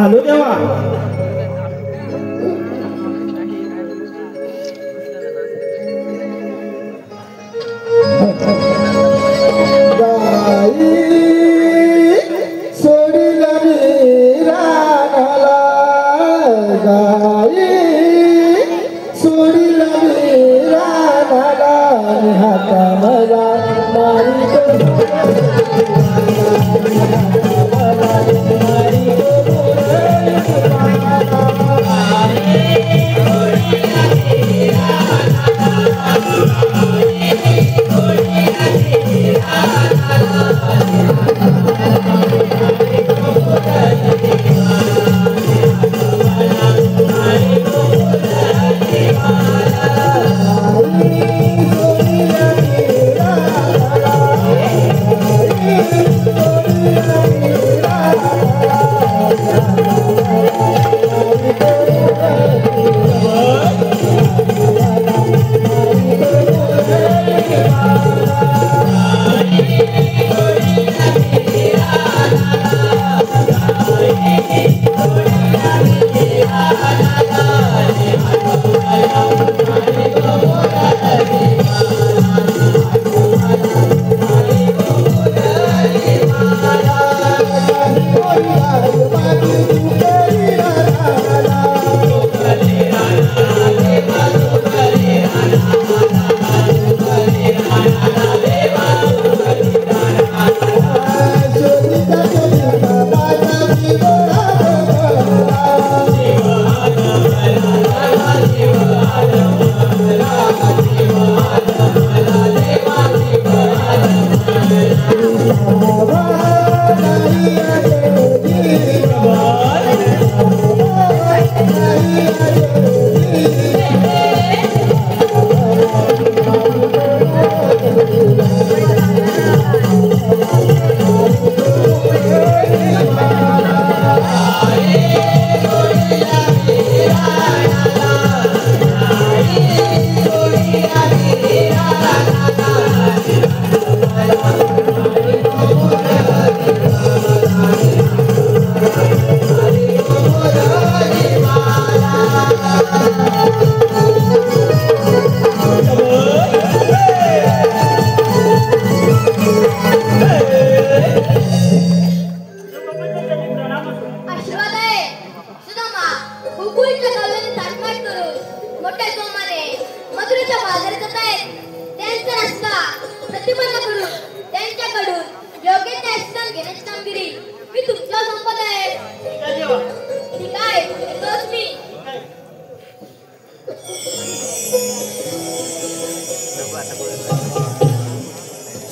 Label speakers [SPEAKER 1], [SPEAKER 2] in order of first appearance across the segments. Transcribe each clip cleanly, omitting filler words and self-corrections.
[SPEAKER 1] आलो देवा
[SPEAKER 2] Thank you.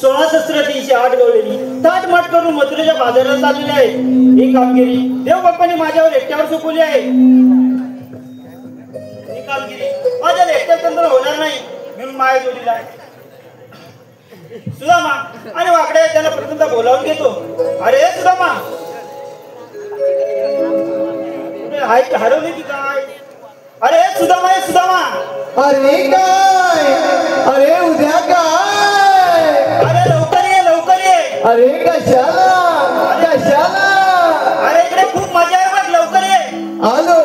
[SPEAKER 1] 16,308 गवळणी ताटमाट करून मथुरेच्या बाजारात चाललेली आहे। ही कामगिरी देव बाप्पाने माझ्यावर एकट्यावर सोपवली आहे। ही कामगिरी माझ्या एकट्यातंत्र होणार नाही म्हणून माया जोडीला आहे। सुदामा आणि वाकडे त्याला प्रथमतः बोलावून घेतो। अरे सुदामा, हरवली की काय? अरे सुदामा, सुदामा,
[SPEAKER 2] अरे काय? अरे उद्या काय?
[SPEAKER 1] अरे लवकर ये, लवकर ये।
[SPEAKER 2] अरे कशाला? कशाला?
[SPEAKER 1] अरे इकडे खूप मजा आहे बघ, लवकर ये।
[SPEAKER 2] आलो।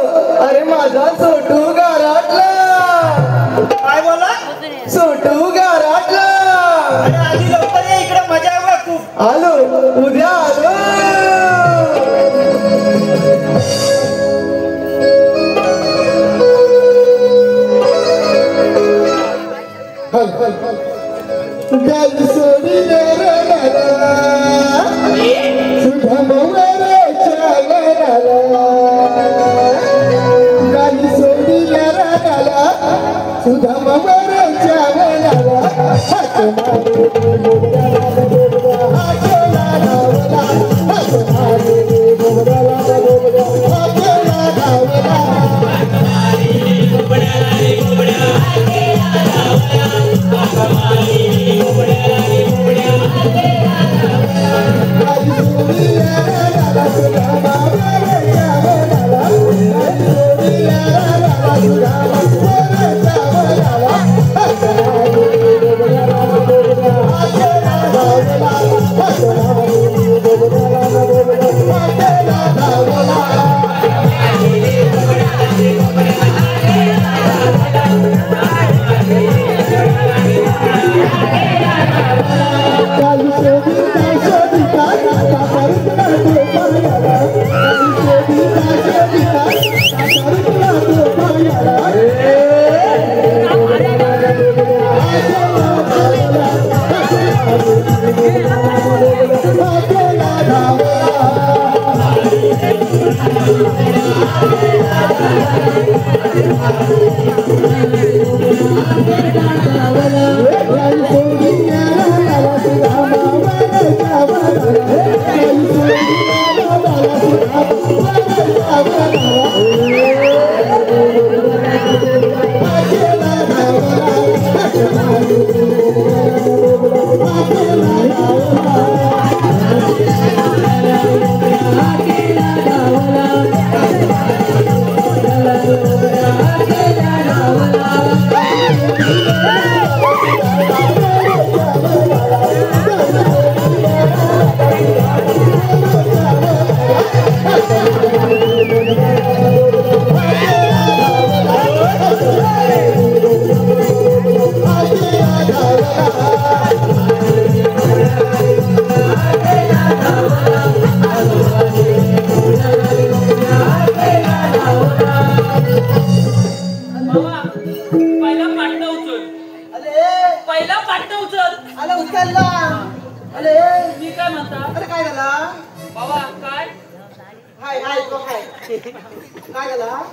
[SPEAKER 2] अरे माझा सोटू गाराटला।
[SPEAKER 1] काय बोला?
[SPEAKER 2] सोटू गाराटला।
[SPEAKER 1] अरे आधी लवकर ये, इकडे मजा आहे बघ खूप।
[SPEAKER 2] आलो, उद्या आलो। गल सोडी नरला सुधा मवरे चालला गल सोडी नरला सुधा मवरे चालला हात मारे गोबराला हात लावला हात मारे गोबराला हात लावला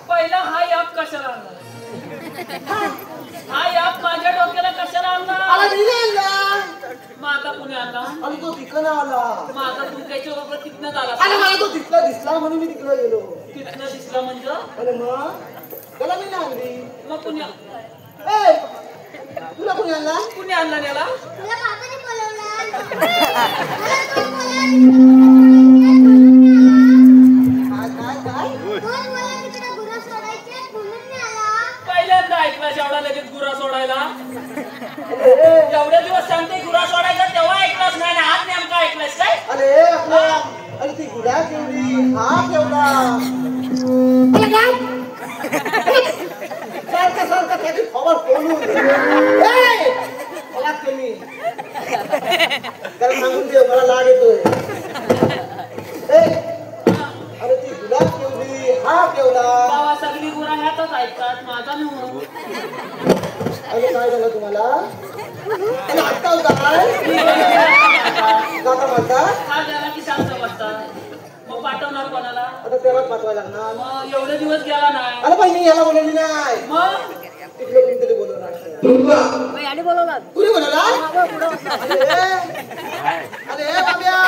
[SPEAKER 3] पहिला हा याप कशाला आणला? हा याप माझ्या डोक्याला कशाला आणला? माझा कुणी आणला?
[SPEAKER 2] तो तिकडं आला।
[SPEAKER 3] माझा तू त्याच्याबरोबर तिथनं आला?
[SPEAKER 2] मला तो तिथला दिसला म्हणून मी तिकडे गेलो।
[SPEAKER 3] तिथनं दिसला म्हणजे?
[SPEAKER 2] अरे मग त्याला मी नाही आणली।
[SPEAKER 3] मग कुणी
[SPEAKER 2] तुला कुणी आणला?
[SPEAKER 3] कुणी आणला त्याला?
[SPEAKER 4] तुला बाबाने बोलवलं।
[SPEAKER 3] पहिल्यांदा ऐकला एवढा लगेच गुरा सोडायला? एवढे दिवस सांगते गुरा सोडायचा तेव्हा ऐकलाच नाही ना आज नेमका ऐकलास काय?
[SPEAKER 2] अरे ती गुरा केवढी हा केवढा सारखं त्याची खबर बोलून मला कमी त्याला सांगून दे मला लाग येतोय। अरे ती गुरा केवढी हा केवढा
[SPEAKER 3] बाबा सगळी गुरा ह्यातच ऐकतात माझा नाही म्हणून।
[SPEAKER 2] अरे काय झालं तुम्हाला? अटकाव काय काका म्हणता
[SPEAKER 3] हा गेला की शांत बसतात मग पाठवणार कोणाला?
[SPEAKER 2] आता तेव्हाच पाठवायला लागणार।
[SPEAKER 3] मग एवढे दिवस गेला नाही?
[SPEAKER 2] अरे पण मी याला बोलवली नाही
[SPEAKER 3] मग
[SPEAKER 2] तिकडे कोणतरी बोलवणार।
[SPEAKER 4] आणि बोलवला
[SPEAKER 2] कुणी बोलवला? अरे बाब्या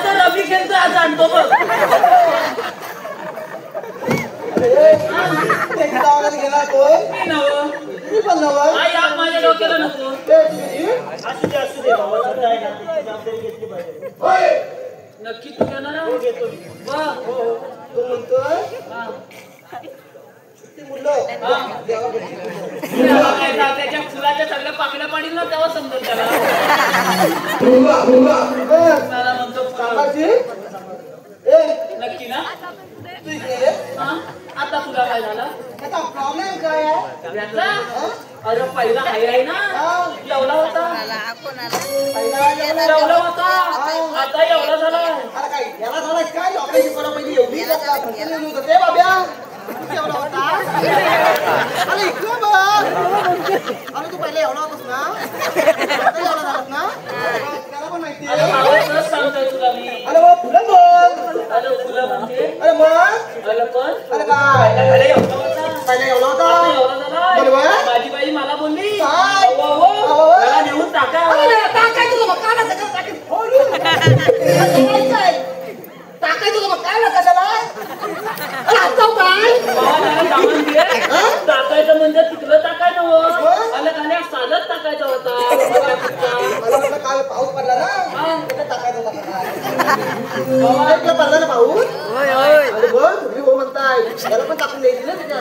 [SPEAKER 3] तर रवी खेळतो आज आणतो बघ.
[SPEAKER 2] त्याच्या गावाला गेला तो
[SPEAKER 3] मी नवं
[SPEAKER 2] मी पण नवं
[SPEAKER 3] आई आप माझ्या डोक्याला नको.
[SPEAKER 1] असू दे बाबा, सध्या आहे ना, ती जबाबदारी घेतली पाहिजे.
[SPEAKER 2] होय
[SPEAKER 3] नक्की तू घेणार ना?
[SPEAKER 1] घेतो मी.
[SPEAKER 3] बघ.
[SPEAKER 2] तो म्हणतोय
[SPEAKER 3] हा.
[SPEAKER 2] ती मुलं देवाकडची मुलं.
[SPEAKER 3] तेव्हा काय झालं, त्याच्या फुलाच्या सगळ्या पाकड्या पाडील ना तेव्हा समजेल त्याला. मला म्हणतो फुलं.
[SPEAKER 2] कामाची ए
[SPEAKER 3] नक्की ना?
[SPEAKER 2] तू इकडे ये.
[SPEAKER 3] हा? आता तुला काय झालं?
[SPEAKER 2] त्याचा प्रॉब्लेम काय आहे?
[SPEAKER 3] याचा? अरे पहिला आहे ना, एवढा होता.
[SPEAKER 2] पहिला
[SPEAKER 3] एवढा होता, आता एवढा झाला.
[SPEAKER 2] अरे काय याला झाला काय लोकांची पडा पहिली एवढी होतं ते बाब्या तू एवढा होता अरे इकडं बघ अरे तू पहिले एवढा होतास ना आता एवढा झालास ना त्याला पण माहिती
[SPEAKER 3] अरे
[SPEAKER 2] आहे
[SPEAKER 3] भावाचंच सांगतोय तुला मी.
[SPEAKER 2] अरे मग फुलं बोल
[SPEAKER 3] अरे फुलं म्हणजे?
[SPEAKER 2] अरे मग
[SPEAKER 3] अरे पण?
[SPEAKER 2] अरे काय
[SPEAKER 3] अरे एवढा होता.
[SPEAKER 2] पहिले एवढा
[SPEAKER 3] आता
[SPEAKER 2] होता
[SPEAKER 3] एवढा झाला.
[SPEAKER 2] बरोबर.
[SPEAKER 3] माझी बाई मला बोलली,
[SPEAKER 2] काय?
[SPEAKER 3] अहो, अहो,
[SPEAKER 2] अहो.
[SPEAKER 3] मला नेऊन टाका.
[SPEAKER 2] टाकायचं तुला मग काय टाकायचं तुला मग काय ना कशाला अरे आता काय
[SPEAKER 3] बाबा जरा जाऊन दे. टाकायचं म्हणजे तिकडं टाकायचं हो. अरे गाण्या साधत टाकायचा होता.
[SPEAKER 2] मला म्हटलं काल पाऊस पडला ना
[SPEAKER 3] हा.
[SPEAKER 2] कुठे टाकायचं होता काय इकडे पडला ना पाऊस अरे बघ तुम्ही हो म्हणताय त्याला पण टाकून द्यायची ना त्याच्या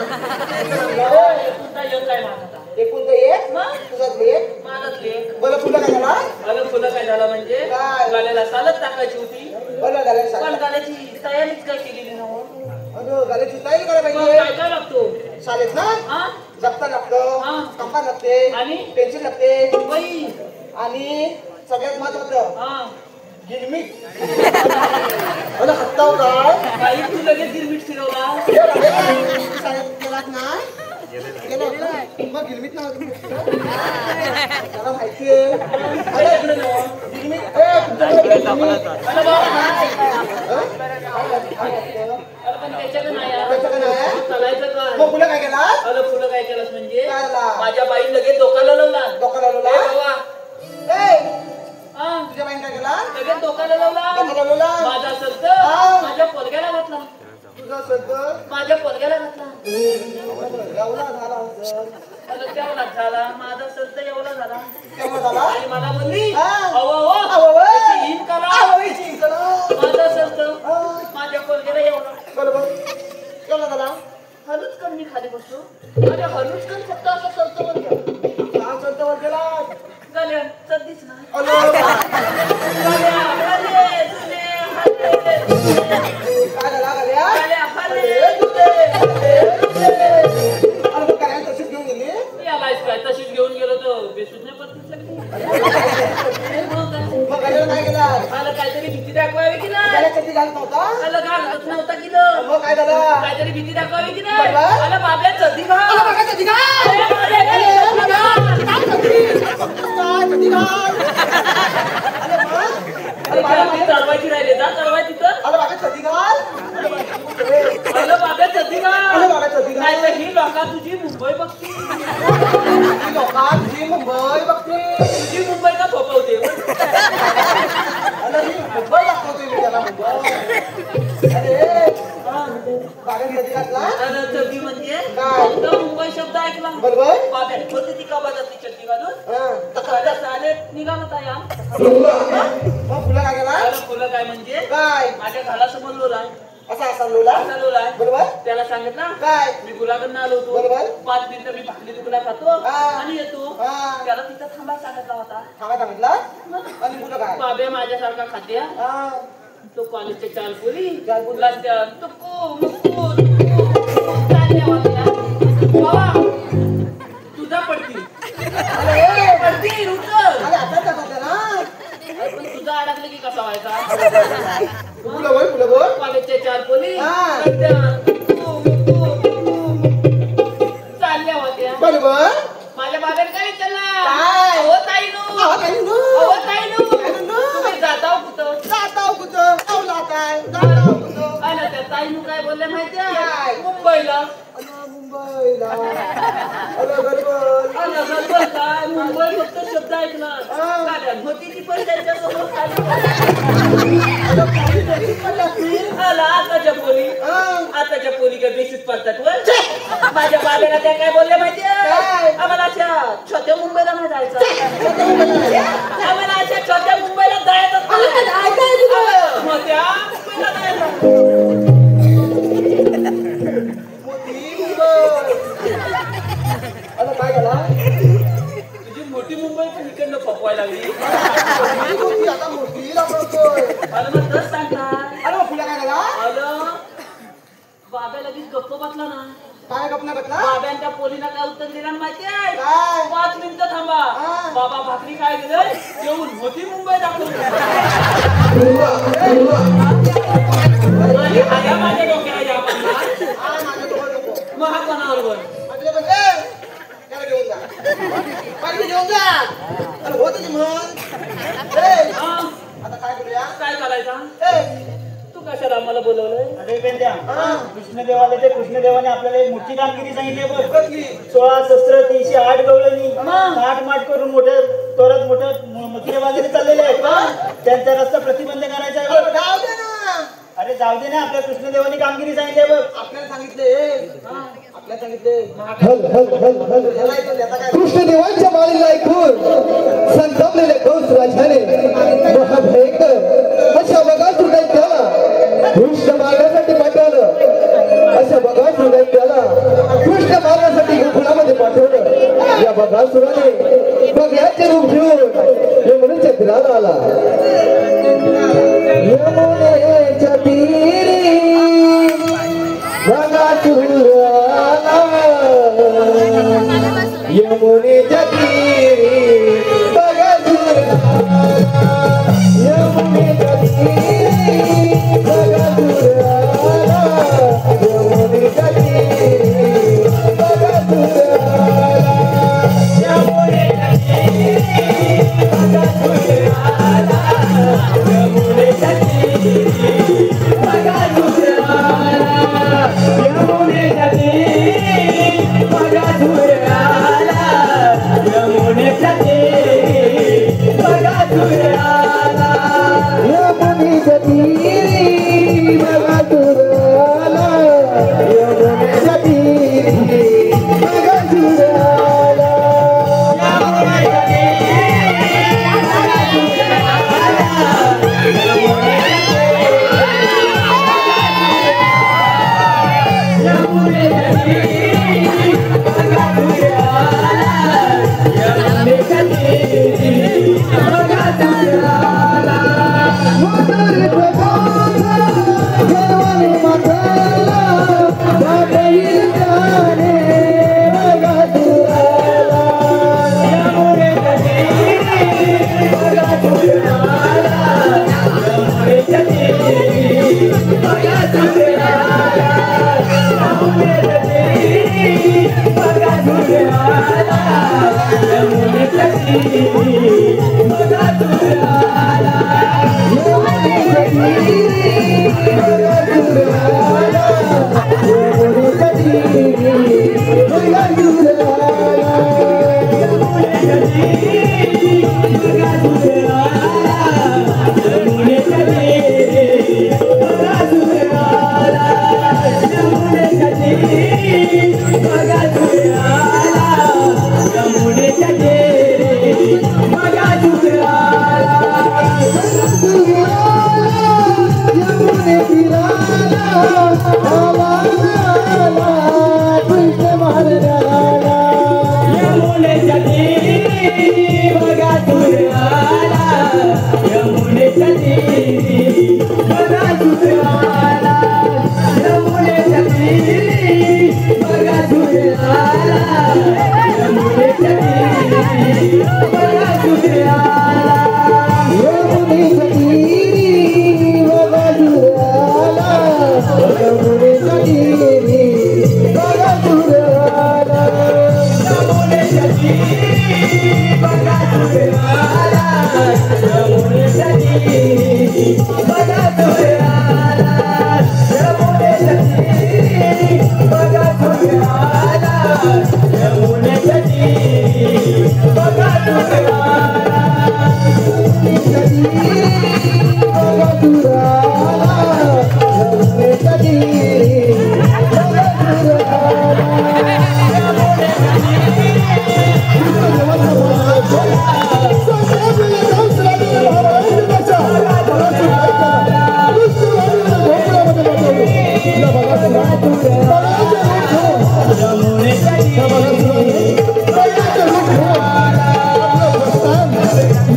[SPEAKER 3] होय, तुझा योग काय माझा?
[SPEAKER 2] एकूण तर एक
[SPEAKER 3] मग?
[SPEAKER 2] तुझा एक
[SPEAKER 3] माझाच लेक.
[SPEAKER 2] बरं फुलं काय झाला
[SPEAKER 3] अरे फुलं काय झालं म्हणजे
[SPEAKER 2] काय?
[SPEAKER 3] गाण्याला सालत टाकायची होती,
[SPEAKER 2] बरं घालायला
[SPEAKER 3] पण
[SPEAKER 2] सांग
[SPEAKER 3] गाण्याची तयारीच काय केलेली नव्हती.
[SPEAKER 2] अगं घालायची तयारी करायला
[SPEAKER 3] मग
[SPEAKER 2] पाहिजे
[SPEAKER 3] काय काय लागतो?
[SPEAKER 2] शाळेत ना
[SPEAKER 3] हा?
[SPEAKER 2] जप्ता लागतं
[SPEAKER 3] हा.
[SPEAKER 2] कंपा लागते
[SPEAKER 3] आणि?
[SPEAKER 2] पेन्सिल लागते
[SPEAKER 3] बाई.
[SPEAKER 2] आणि सगळ्यात महत्वाचं
[SPEAKER 3] हा.
[SPEAKER 2] गिरमीट अरे हत्ताव काय
[SPEAKER 3] बाई तू लगेच गिरमीट फिरवला.
[SPEAKER 2] शाळेत गेलात ना गेलात ना? मग गिरमीट ना त्याला माहितीये अरे
[SPEAKER 3] इकडे नव्ह.
[SPEAKER 2] गिरमीट तुमच्याकडे गिरमीट
[SPEAKER 3] अरे बाबा.
[SPEAKER 2] हं?
[SPEAKER 3] अरे पण त्याच्याकडे नाही यार.
[SPEAKER 2] त्याच्याकडे नाही?
[SPEAKER 3] मग चालायचं काय?
[SPEAKER 2] मग फुलं काय केला
[SPEAKER 3] अरे फुलं काय केलंस म्हणजे
[SPEAKER 2] काय झाला?
[SPEAKER 3] माझ्या बाई लगेच डोकाला लावला.
[SPEAKER 2] डोक्याला
[SPEAKER 3] ए
[SPEAKER 2] लावला
[SPEAKER 3] बाबा.
[SPEAKER 2] ए
[SPEAKER 3] हा.
[SPEAKER 2] तुझ्या बाईने काय केला
[SPEAKER 3] लगेच डोकाला लावला.
[SPEAKER 2] डोक्याला लावला
[SPEAKER 3] माझा शब्द
[SPEAKER 2] हा.
[SPEAKER 3] माझ्या पोरग्याला घातला.
[SPEAKER 2] तुझा शब्द
[SPEAKER 3] माझ्या पोरग्याला घातला.
[SPEAKER 2] एवढा झाला असेल.
[SPEAKER 3] अरे तेवढा झाला. माझा शब्द एवढा झाला.
[SPEAKER 2] केव्हा झाला
[SPEAKER 3] आणि मला बोलली
[SPEAKER 2] हा.
[SPEAKER 3] अहो
[SPEAKER 2] अहो, अहो.
[SPEAKER 3] त्याची हिंद करा.
[SPEAKER 2] आवडीची इकडं.
[SPEAKER 3] माझा शब्द
[SPEAKER 2] हा.
[SPEAKER 3] माझ्या पोरग्याला एवढा.
[SPEAKER 2] बरोबर केव्हा झाला
[SPEAKER 3] हलूच कण मी खाली बसलो. अरे हलूच कण फक्त असं चलतो बरं.
[SPEAKER 2] काम चालतं वर गेला
[SPEAKER 3] गाल्या चढलीच ना.
[SPEAKER 2] अलो
[SPEAKER 3] गाल्या हले तुले हले
[SPEAKER 2] काय झाला गड्या
[SPEAKER 3] गाल्या हले तुले.
[SPEAKER 2] अरे मग काय तशीच घेऊन गेली
[SPEAKER 3] यालाच काय तशीच घेऊन गेलो तो बेसूच नाही पत्तीच लागली.
[SPEAKER 2] मग गड्याला काय केला
[SPEAKER 3] मला काहीतरी भीती दाखवावी की नाही.
[SPEAKER 2] गड्या कधी घालत नव्हता
[SPEAKER 3] मला घालत नव्हता की नाही.
[SPEAKER 2] मग काय झालं
[SPEAKER 3] काहीतरी भीती दाखवावी की नाही.
[SPEAKER 2] बरोबर.
[SPEAKER 3] मला बाबल्या चढली घाल.
[SPEAKER 2] अरे बघा कधी घाल
[SPEAKER 3] अरे बाबल्या चढली घाल.
[SPEAKER 2] काय कधी घाल अरे मग अरे
[SPEAKER 3] त्याच्या
[SPEAKER 2] बाबा
[SPEAKER 3] आधी चढवायची राहिली जा चढवाय तिथं.
[SPEAKER 2] अरे बाबा कधी घाल
[SPEAKER 3] अरे बाबल्या चढली
[SPEAKER 2] अरे
[SPEAKER 3] घाल.
[SPEAKER 2] बाबा कधी घाल
[SPEAKER 3] नाही तर ही लोका तुझी मुंबई बघती.
[SPEAKER 2] ही लोकांत जी मुंबई बघते
[SPEAKER 3] तुझी मुंबई का थोपवते.
[SPEAKER 2] अरे ही मुंबई दाखवते मी त्याला मुंबई अरे बागेत कधी घातला
[SPEAKER 3] अरे चढली म्हणजे
[SPEAKER 2] काय?
[SPEAKER 3] फक्त मुंबई शब्द ऐकला.
[SPEAKER 2] बरोबर
[SPEAKER 3] बाब्या होती ती का बाजातली चड्डी घालून.
[SPEAKER 2] हा
[SPEAKER 3] साड्या साडे निघाला होता या.
[SPEAKER 2] मग फुलं काय केला
[SPEAKER 3] अरे फुलं काय म्हणजे
[SPEAKER 2] काय
[SPEAKER 3] माझ्या घरासमोर लोला
[SPEAKER 2] असा असा लोला
[SPEAKER 3] असा लोला आहे.
[SPEAKER 2] बरोबर
[SPEAKER 3] त्याला सांगितलं
[SPEAKER 2] काय
[SPEAKER 3] मी गुलाकडनं आलो होतो.
[SPEAKER 2] बरोबर.
[SPEAKER 3] 5 मिनिटं मी भाकरी तुकडा खातो
[SPEAKER 2] हा.
[SPEAKER 3] आणि येतो.
[SPEAKER 2] हा.
[SPEAKER 3] त्याला तिथं थांबा सांगितला होता.
[SPEAKER 2] थांबा सांगितला आणि फुलं काय
[SPEAKER 3] बाबे माझ्यासारखा खाद्य.
[SPEAKER 2] हा
[SPEAKER 3] तो कॉलेजच्या चार पुरी
[SPEAKER 2] चार पोरी.
[SPEAKER 3] रस्त्यावर तुक्कू मुक्कू तुक्कू चालल्या होत्या. बाबा तुझा पडती
[SPEAKER 2] अरे
[SPEAKER 3] पडती उतर.
[SPEAKER 2] अरे आता जातात ना
[SPEAKER 3] अरे पण तुझा अडकलं की कसा व्हायचा.
[SPEAKER 2] फुलं बोल
[SPEAKER 3] कॉलेजच्या चार पोरी
[SPEAKER 2] हा.
[SPEAKER 3] रस्त्यावर तुक्कू मुक्कू चालल्या होत्या.
[SPEAKER 2] बरोबर
[SPEAKER 3] माझ्या बाबेत काय विचारला
[SPEAKER 2] काय?
[SPEAKER 3] हो ताईनू
[SPEAKER 2] आवा काही नो
[SPEAKER 3] हो ताईनू
[SPEAKER 2] ताईनू.
[SPEAKER 3] तुम्ही जाताव कुठं.
[SPEAKER 2] जाताव कुठं जाऊ काय जाताव कुठं
[SPEAKER 3] आला त्या ताईनू काय बोलले
[SPEAKER 2] काय?
[SPEAKER 3] माहितीये मुंबईला.
[SPEAKER 2] अरे मुंबईला अरे गडबड
[SPEAKER 3] आला बरोबर काय मुंबई फक्त शब्द ऐकला गाड्यात होती ती पण त्यांच्यासमोर खाली आला आताच्या पोरी काय बेशीत पडतात वर माझ्या बाबाला त्या काय बोलल्या माहितीये आम्हाला अशा छोट्या मुंबईला नाही जायचं आम्हाला अशा छोट्या मुंबईला जायचं मोठ्या मुंबईला जायचं
[SPEAKER 2] आता काय झाला
[SPEAKER 3] तुझी मोठी मुंबई पण इकडनं फपवायला लागली
[SPEAKER 2] आता मोठी दाखवतोय
[SPEAKER 3] मला मग तस सांगता
[SPEAKER 2] अरे मग पुढे काय झाला
[SPEAKER 3] आलं बाब्या लगेच गप्प बसला ना
[SPEAKER 2] काय गपना बसला
[SPEAKER 3] बाब्यांच्या पोरीला काय उत्तर दिलं माहितीये
[SPEAKER 2] काय
[SPEAKER 3] 5 मिनिटं थांबा बाबा भाकरी काय दिलं येऊन मोठी मुंबई दाखवून आणि आया माझ्या डोक्याला या मग हा कोणावर बोल
[SPEAKER 2] त्याला घेऊन जा पाहिजे घेऊन जा अरे होत की मग आता काय करूया
[SPEAKER 3] काय करायचा
[SPEAKER 2] ए
[SPEAKER 3] तू कशाला आम्हाला बोलवलंय
[SPEAKER 1] अरे पेंड्या कृष्णदेवाला ते कृष्णदेवाने आपल्याला एक मोठी कामगिरी सांगितली बघ
[SPEAKER 2] कसली
[SPEAKER 1] 16 शस्त्र 308 गवळणी आठ माठ करून मोठ्या तोरात मोठ्या मथुरे बाजारी चाललेले आहेत त्यांचा रस्ता प्रतिबंध करायचा आहे बघ.
[SPEAKER 2] जाऊ दे ना
[SPEAKER 1] अरे जाऊ दे ना आपल्या कृष्णदेवाने कामगिरी सांगितली बघ
[SPEAKER 2] आपल्याला सांगितले आपल्याला सांगितले
[SPEAKER 4] हल हल हल हल
[SPEAKER 2] याला ऐकून त्याचा काय
[SPEAKER 4] कृष्णदेवांच्या माळीला ऐकून संतापलेले कंस राजाने महाभयंकर अशा बगासूर दैत्याला कृष्ण मारण्यासाठी पाठवलं अशा बगासूर दैत्याला कृष्ण मारण्यासाठी गोकुळामध्ये पाठवलं या बगासुराने बघ्याचे रूप घेऊन यमुनेच्या तीराला आला यमुनेच्या तीरी बगासूर यमुनेच्या तीरी बगासूर यमुनेच्या तीरी बगासूर यमुनेच्या तीरी बगासूर यमुनेच्या तीरी बगासूर यमुनेच्या तीरी बगासूर यमुनेच्या तीरी बगासूर यमुनेच्या तीरी बगासूर यमुनेच्या तीरी बगासूर यमुनेच्या तीरी बगासूर यमुनेच्या तीरी बगासूर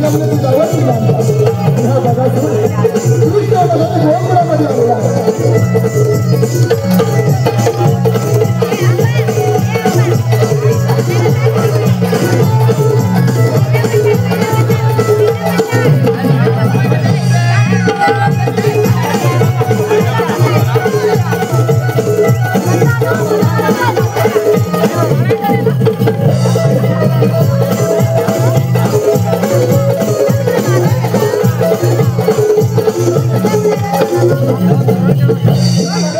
[SPEAKER 4] विलंब तुझ्यावर विलंब हा बघा कृष्ण भगवान गोकुळामध्ये आलेला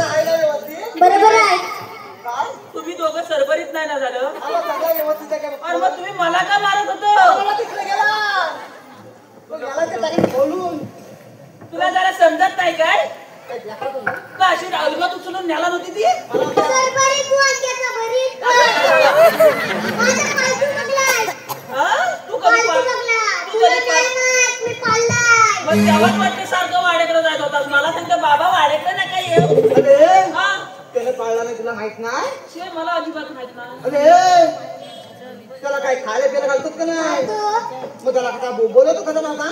[SPEAKER 5] बरोबर आहे.
[SPEAKER 3] तुम्ही दोघं सरभरीत नाही ना झालं
[SPEAKER 2] आला सगळं व्यवस्थित आहे का
[SPEAKER 3] आणि मग तुम्ही मला का मारत होतो
[SPEAKER 2] मला तिकडे गेला तो गेला ते तारीख बोलून
[SPEAKER 3] तुला जरा समजत नाही काय का अशी अलगत उचलून न्याला नव्हती ती
[SPEAKER 5] सरभरीत वांग्याचा भरीत. माझा पालतू बघलाय.
[SPEAKER 3] हा? तू कधी
[SPEAKER 5] पालतू
[SPEAKER 3] पाळ-
[SPEAKER 5] बघला.
[SPEAKER 3] तू
[SPEAKER 5] तुला
[SPEAKER 3] कधी
[SPEAKER 5] काय
[SPEAKER 3] पाळ-
[SPEAKER 5] माहित, मी पाळलाय.
[SPEAKER 3] मग तेव्हाच वाटतं सारखं वाडेकडे जात होतास मला सांगतं बाबा वाडेकडे नाही काय येऊ
[SPEAKER 2] अरे
[SPEAKER 3] हा
[SPEAKER 2] त्याने पाळला नाही तुला माहित नाही
[SPEAKER 3] शे मला अजिबात माहित नाही
[SPEAKER 2] अरे त्याला काय खायला प्यायला घालतात का नाही
[SPEAKER 5] तो,
[SPEAKER 2] मग त्याला कसा बोलवतो कसा नव्हता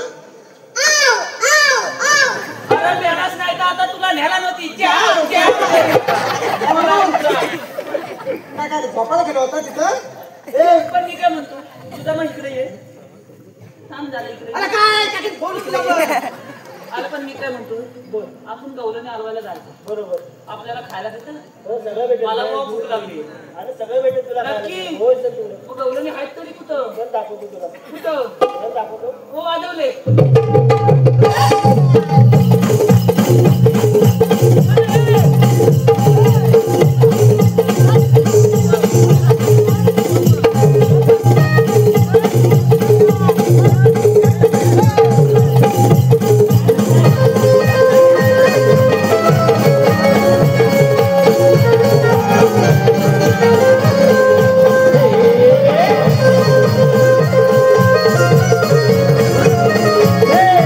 [SPEAKER 5] आव, आव, आव.
[SPEAKER 3] अरे मेलाच नाही तर आता तुला न्यायला नव्हती जाव, जाव. मला उचला.
[SPEAKER 2] काय काय झोपायला गेला होता तिथं
[SPEAKER 3] पण मी काय म्हणतो तुझा मग इकडे ये थांब झालं इकडे
[SPEAKER 2] अरे काय काय बोलू तुला पण.
[SPEAKER 3] अरे पण मी काय म्हणतो बोल आपण गवलने अलवायला जायचं
[SPEAKER 1] बरोबर
[SPEAKER 3] आपल्याला खायला देतं ना
[SPEAKER 1] हो सगळं भेटेल
[SPEAKER 3] मला
[SPEAKER 1] तुला.
[SPEAKER 3] खूप भूक लागली
[SPEAKER 1] अरे सगळं भेटेल तुला
[SPEAKER 3] नक्की?
[SPEAKER 1] खायला. हो सर तुला
[SPEAKER 3] मग गवलने आहेत तरी कुठं
[SPEAKER 1] चल दाखवतो तुला
[SPEAKER 3] कुठं
[SPEAKER 1] चल दाखवतो
[SPEAKER 3] हो वाजवले
[SPEAKER 1] Hey!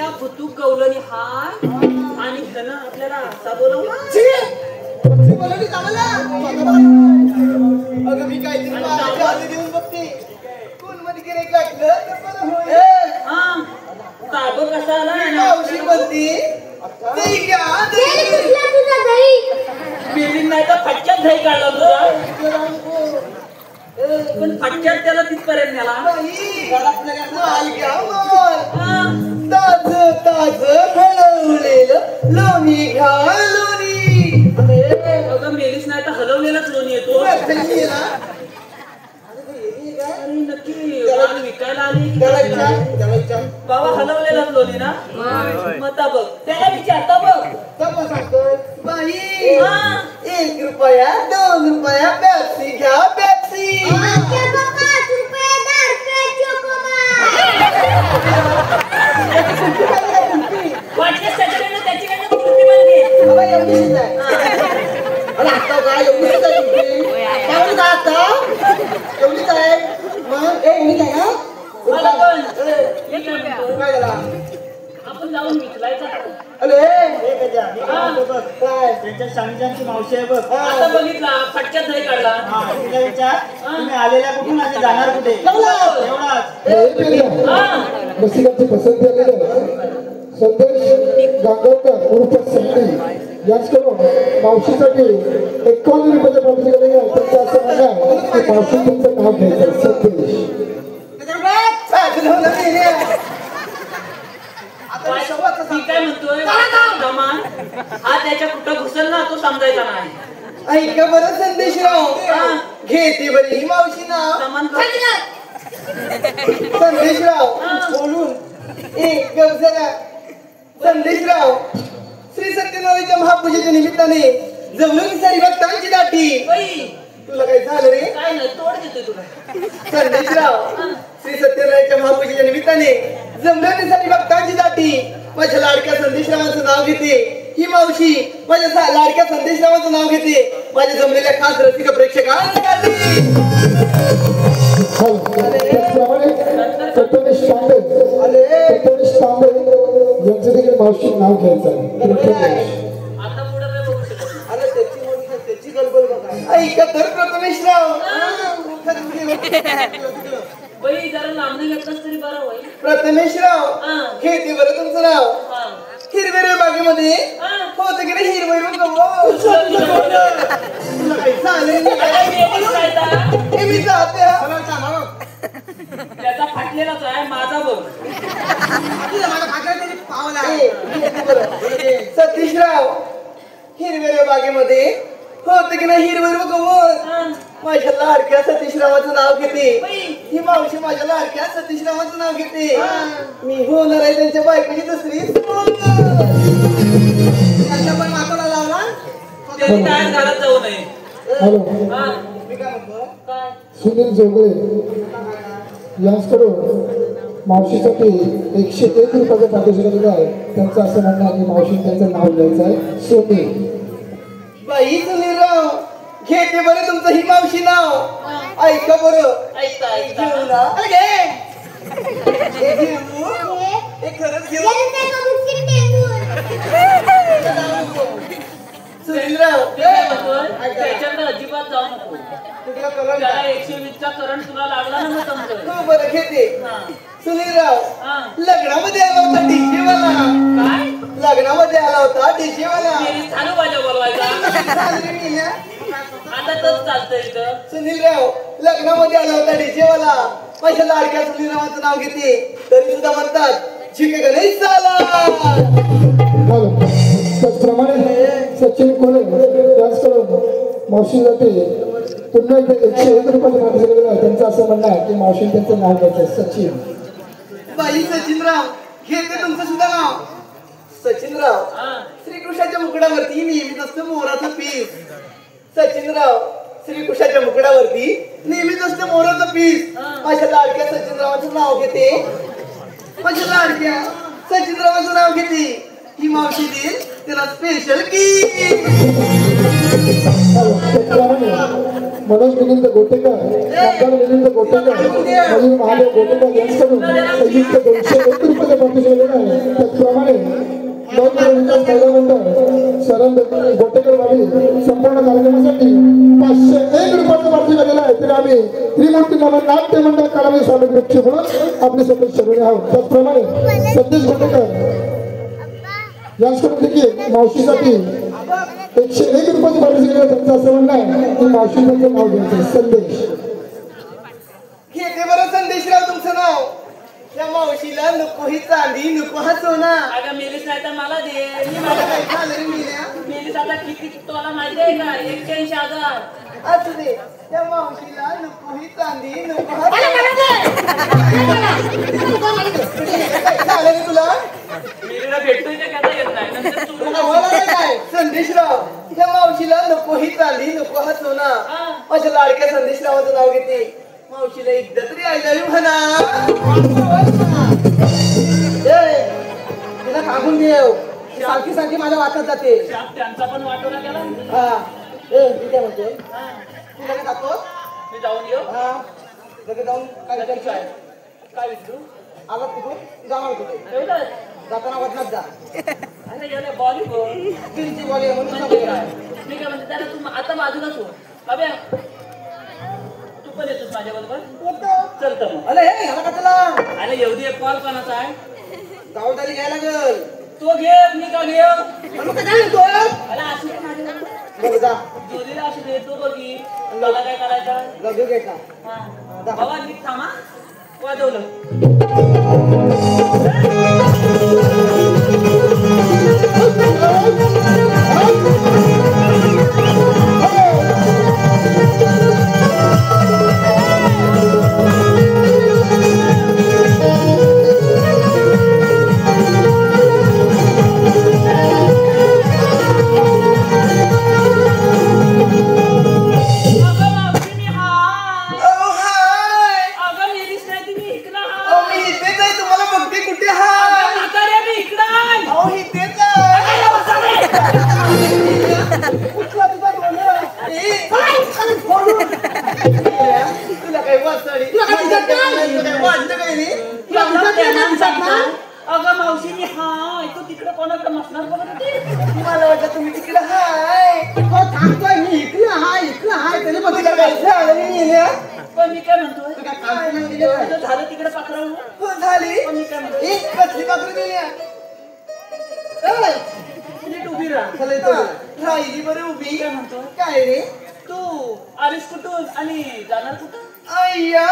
[SPEAKER 3] आपल्या फुतूक कौलनी हाय आणि ह्यानं आपल्याला असा बोलवला.
[SPEAKER 2] पक्षी बोलवली कामाला. अगं मी काहीतरी माझ्या हाती देऊन बघते. कोण मध्ये गिरे काढलं तर बरं होईल.
[SPEAKER 3] हा ताबो कसा आला
[SPEAKER 2] मी मावशी म्हणते दही घ्या,
[SPEAKER 5] गेली
[SPEAKER 2] दही.
[SPEAKER 5] कुठला तुझा दही?
[SPEAKER 3] बिल्डिंग नाही तर फटक्यात दही काढला तुझा. पण फटक्यात त्याला तिथपर्यंत नेला.
[SPEAKER 2] बाई, माल घ्या, माल.
[SPEAKER 3] हा.
[SPEAKER 2] ताजं ताजं हलवलेलं लोणी घ्या, लोणी.
[SPEAKER 3] अगं मेलीस नाही तर हलवलेलाच लोणी येतो.
[SPEAKER 2] अरे
[SPEAKER 3] अरे नक्की माल विकायला आली की काय? बाबा हलवलेलाच लोणी ना. मग आता बघ त्याला विचारता बघ.
[SPEAKER 2] बाई,
[SPEAKER 3] हा.
[SPEAKER 2] 1 रुपया 2 रुपया पेप्सी घ्या, पेप्सी.
[SPEAKER 5] आमच्या बाबा 5 रुपये 10 रुपये चोकोबार.
[SPEAKER 3] वाटल्यास त्याच्याकडनं त्याच्याकडनं कुठली बनते.
[SPEAKER 2] बाबा, एवढीच आहे. अरे आता काय एवढीच आहे तुमची? काय म्हणता आता? एवढीच आहे. मग एवढीच आहे ना?
[SPEAKER 3] मला पण मी काय म्हणतो,
[SPEAKER 2] काय झाला?
[SPEAKER 3] आपण जाऊन विचारायचं.
[SPEAKER 2] अरे
[SPEAKER 1] हे गजा, मी काय म्हणतो बघ.
[SPEAKER 2] काय?
[SPEAKER 1] त्यांच्या स्वामीजांची मावशी आहे बघ.
[SPEAKER 3] आता बघितला फटक्यात दही काढला.
[SPEAKER 1] हा, तिला विचार तुम्ही आलेल्या कुठून आणि जाणार कुठे?
[SPEAKER 2] एवढाच.
[SPEAKER 1] एवढाच.
[SPEAKER 3] हा.
[SPEAKER 4] रसिकांची पसंती आलेलं संदेश गांगरकर उर्फ संधी यांच्याकडून मावशीसाठी 51 रुपयाच्या प्रॉपर्टी केलेली आहे. त्यांचं असं म्हणणं आहे की मावशी तुमचं नाव घ्यायचं संदेश.
[SPEAKER 3] मी काय म्हणतोय कमान हा त्याच्या कुठं घुसल ना तो समजायचा नाही.
[SPEAKER 2] ऐका बरं संदेशराव. घेते बरी ही मावशी नाव.
[SPEAKER 3] कमान
[SPEAKER 2] संदेशराव बोलून एक गवसरा. संदेशराव श्री सत्यनारायणच्या महापूजेच्या निमित्ताने जमलं सारी भक्तांची दाटी.
[SPEAKER 3] बाई
[SPEAKER 2] तुला काय झालं रे?
[SPEAKER 3] काय नाही तोड देतोय तुला.
[SPEAKER 2] संदेशराव श्री सत्यनारायणच्या महापूजेच्या निमित्ताने जमलं सारी भक्तांची दाटी. माझ्या लाडक्या संदेशरावांचं नाव घेते ही मावशी. माझ्या लाडक्या संदेशरावांचं नाव घेते माझ्या जमलेल्या खास रसिक प्रेक्षकांसाठी.
[SPEAKER 4] त्याचप्रमाणे प्रथमेश तांबे यांचं देखील मावशी नाव घ्यायचं आहे.
[SPEAKER 3] आता पुढे काय बघू शकत नाही.
[SPEAKER 2] अरे त्याची गडबड बघा. ऐका तर प्रथमेशराव.
[SPEAKER 3] बाई जरा लांबणी घेतलास तरी बरं होईल.
[SPEAKER 2] प्रथमेशराव
[SPEAKER 3] हा.
[SPEAKER 2] घेते बरं तुमचं नाव.
[SPEAKER 3] हा.
[SPEAKER 2] हिरवेरे बागेमध्ये
[SPEAKER 3] हा.
[SPEAKER 2] होतं की नाही हिरवे तुला काही झालं
[SPEAKER 3] काय मेलीस काय ता?
[SPEAKER 2] हे मी जाते.
[SPEAKER 3] त्याचा फाटलेलाच आहे माझा बघ.
[SPEAKER 2] सतीशराव हिरवेरे बागेमध्ये होतं की नाही हिरवे गवत.
[SPEAKER 3] हा.
[SPEAKER 2] माझ्या लाडक्या सतीशरावाचं नाव घेते
[SPEAKER 3] बाई
[SPEAKER 2] ही मावशी. माझ्या लाडक्या सतीशरावाचं नाव घेते. मी होणार आहे त्यांच्या बायकोची दुसरी सून. त्यांना पण माताला लावला.
[SPEAKER 3] त्याची काय घरात जाऊ नये.
[SPEAKER 4] हॅलो
[SPEAKER 3] हा.
[SPEAKER 2] मी काय म्हणतो
[SPEAKER 3] काय
[SPEAKER 4] सुनील जोगळे यांच्याकडून मावशीसाठी 101 रुपयाचं पाठवून केलेलं आहे. त्यांचं असं म्हणणं आहे की मावशी त्यांचं नाव घ्यायचं आहे सोनी.
[SPEAKER 2] बाई सुनीलराव घेते बरं तुमचं ही मावशी नाव. ऐका बरं.
[SPEAKER 3] ऐकता ऐकता.
[SPEAKER 2] घेऊ ना. अरे घे. हे घेऊ. हे खरंच घेऊ.
[SPEAKER 5] गेली नाही का बिस्किट टेंगून?
[SPEAKER 2] सुनीलराव
[SPEAKER 3] ते काय म्हणतोय त्याच्याकडे अजिबात जाऊ नको.
[SPEAKER 2] तुला कळलं
[SPEAKER 3] त्याला
[SPEAKER 2] का?
[SPEAKER 3] 120चा करंट तुला लागला ना मग समजेल.
[SPEAKER 2] हो बरं घेते.
[SPEAKER 3] हा.
[SPEAKER 2] सुनीलराव
[SPEAKER 3] हा.
[SPEAKER 2] लग्नामध्ये आला होता डीजेवाला.
[SPEAKER 3] काय
[SPEAKER 2] लग्नामध्ये आला होता डीजेवाला.
[SPEAKER 3] मेरी चालू बाजा बोलवायचा. आता तच चालतंय इथं.
[SPEAKER 2] सुनीलराव लग्नामध्ये आला होता डीजेवाला. माझ्या लाडक्या सुनीलरावाचं नाव घेते तरी सुद्धा म्हणतात झिके गणेश झाला.
[SPEAKER 4] हॅलो त्याचप्रमाणे सचिन कोले यांच्याकडून मावशीसाठी पुन्हा एकदा 101 रुपयाचं पाठवून केलेलं आहे. त्यांचं असं म्हणणं आहे की मावशी त्यांचं नाव घ्यायचं आहे सचिन.
[SPEAKER 2] बाई सचिनराव घेते तुमचं सुद्धा नाव. सचिनराव
[SPEAKER 3] हा.
[SPEAKER 2] श्रीकृष्णाच्या मुकुडावरती नेहमीच असतं मोराचं पीस. सचिनराव श्रीकृष्णाच्या मुकुडावरती नेहमीच असतं मोराचं पीस. माझ्या लाडक्या सचिनरावाचं नाव घेते. माझ्या लाडक्या सचिनरावाचं नाव घेते ही मावशी देईल त्याला स्पेशल की.
[SPEAKER 4] हॅलो त्याचप्रमाणे मनोज मिलिंद गोटेकर, कामगार मिलिंद गोटेकर, मयूर महादेव गोटेकर यांच्याकडून संयुक्त 201 रुपयाचं पारितोषिक मिळालेलं आहे. त्याचप्रमाणे नवनिर्माण विकास महिला मंडळ शरण गोटेकर वाडी संपूर्ण कार्यक्रमासाठी 501 रुपयाचं पारितोषिक आलेलं आहे. तरी आम्ही त्रिमूर्ती नमन नाट्य मंडळ काळावी सामग्री ग्रुपचे म्हणून आपले सपोर्ट शरण आहोत. त्याचप्रमाणे सतीश गोटेकर यांच्याकडून देखील मावशीसाठी 101 रुपयाचं पारितोषिक दिलं. त्यांचं असं म्हणणं आहे की मावशीचं नाव घ्यायचं. संदेश
[SPEAKER 2] हे ते बरं संदेशराव तुमचं नाव. त्या मावशीला नको ही चांदी नको हा सोना.
[SPEAKER 3] अगं मेलीस नाही तर मला दे.
[SPEAKER 2] मला काय झालं रे मेल्या.
[SPEAKER 3] मेलीस आता किती तुम्हाला माहिती आहे का? 81,000.
[SPEAKER 2] असू दे. त्या मावशीला नको ही चांदी नको हा सोना. काय झालं रे तुला.
[SPEAKER 3] मेलीला भेटतोय का घेता येत नाही. नंतर तू
[SPEAKER 2] तुला बोला नाही काय संदेशराव. त्या मावशीला नको ही चांदी नको हा सोना. माझ्या लाडक्या संदेशरावाचं नाव घेते. मावशीला एकदा तरी आय लव्ह यू म्हणा. तिला सांगून देव. सारखी सारखी माझ्या वाटत जाते.
[SPEAKER 3] शाप त्यांचा पण वाटवला गेला.
[SPEAKER 2] हा मी काय म्हणतोय तू लगेच जातो.
[SPEAKER 3] मी जाऊन येऊ.
[SPEAKER 2] हा लगेच जाऊन काय विचारायचं आहे.
[SPEAKER 3] काय विचारू?
[SPEAKER 2] आला तिकडून जाणार कुठे
[SPEAKER 3] एवढं?
[SPEAKER 2] जाताना वाटणार जा.
[SPEAKER 3] अरे याला बॉलिवूड
[SPEAKER 2] तिची बॉली म्हणून
[SPEAKER 3] म्हणजे
[SPEAKER 2] सांगतो.
[SPEAKER 3] काय? मी काय म्हणते त्याला तू आता बाजूलाच हो. बाब्या तू पण येतोस माझ्या बरोबर. चलतं मग.
[SPEAKER 2] अरे हे याला का तुला
[SPEAKER 3] अरे एवढी एक कॉल कोणाचा आहे?
[SPEAKER 2] गावदारी घ्यायला लागल.
[SPEAKER 3] तो घे मी का घेऊ?
[SPEAKER 2] मग काय म्हणतो
[SPEAKER 3] अरे असू दे माझ्या बरोबर.
[SPEAKER 2] बरं जा
[SPEAKER 3] जोडीला असू दे. तो बघी मला काय करायचं?
[SPEAKER 2] लग्न घ्यायचा.
[SPEAKER 3] हा बाबा नीट थांबा. वाजवलं. अगं मावशी मी हाय. तू तिकडे कोणाकडे मसणार बघत होती?
[SPEAKER 2] मला वाटलं तुम्ही तिकडे हाय. थांबतोय मी इकडे हाय इकडे हाय तरी पण तुला काय झालं नाही.
[SPEAKER 3] पण मी काय म्हणतोय?
[SPEAKER 2] तुला काय म्हणते
[SPEAKER 3] झालं तिकडे पकडावून.
[SPEAKER 2] हो झाली.
[SPEAKER 3] पण मी काय म्हणतोय?
[SPEAKER 2] एक कसली काकडी दिली
[SPEAKER 3] नीट उभी राहा.
[SPEAKER 2] राहिली बरं उभी.
[SPEAKER 3] काय म्हणतोय?
[SPEAKER 2] काय रे
[SPEAKER 3] तू आलीस कुठून आणि जाणार कुठं?
[SPEAKER 2] अय्या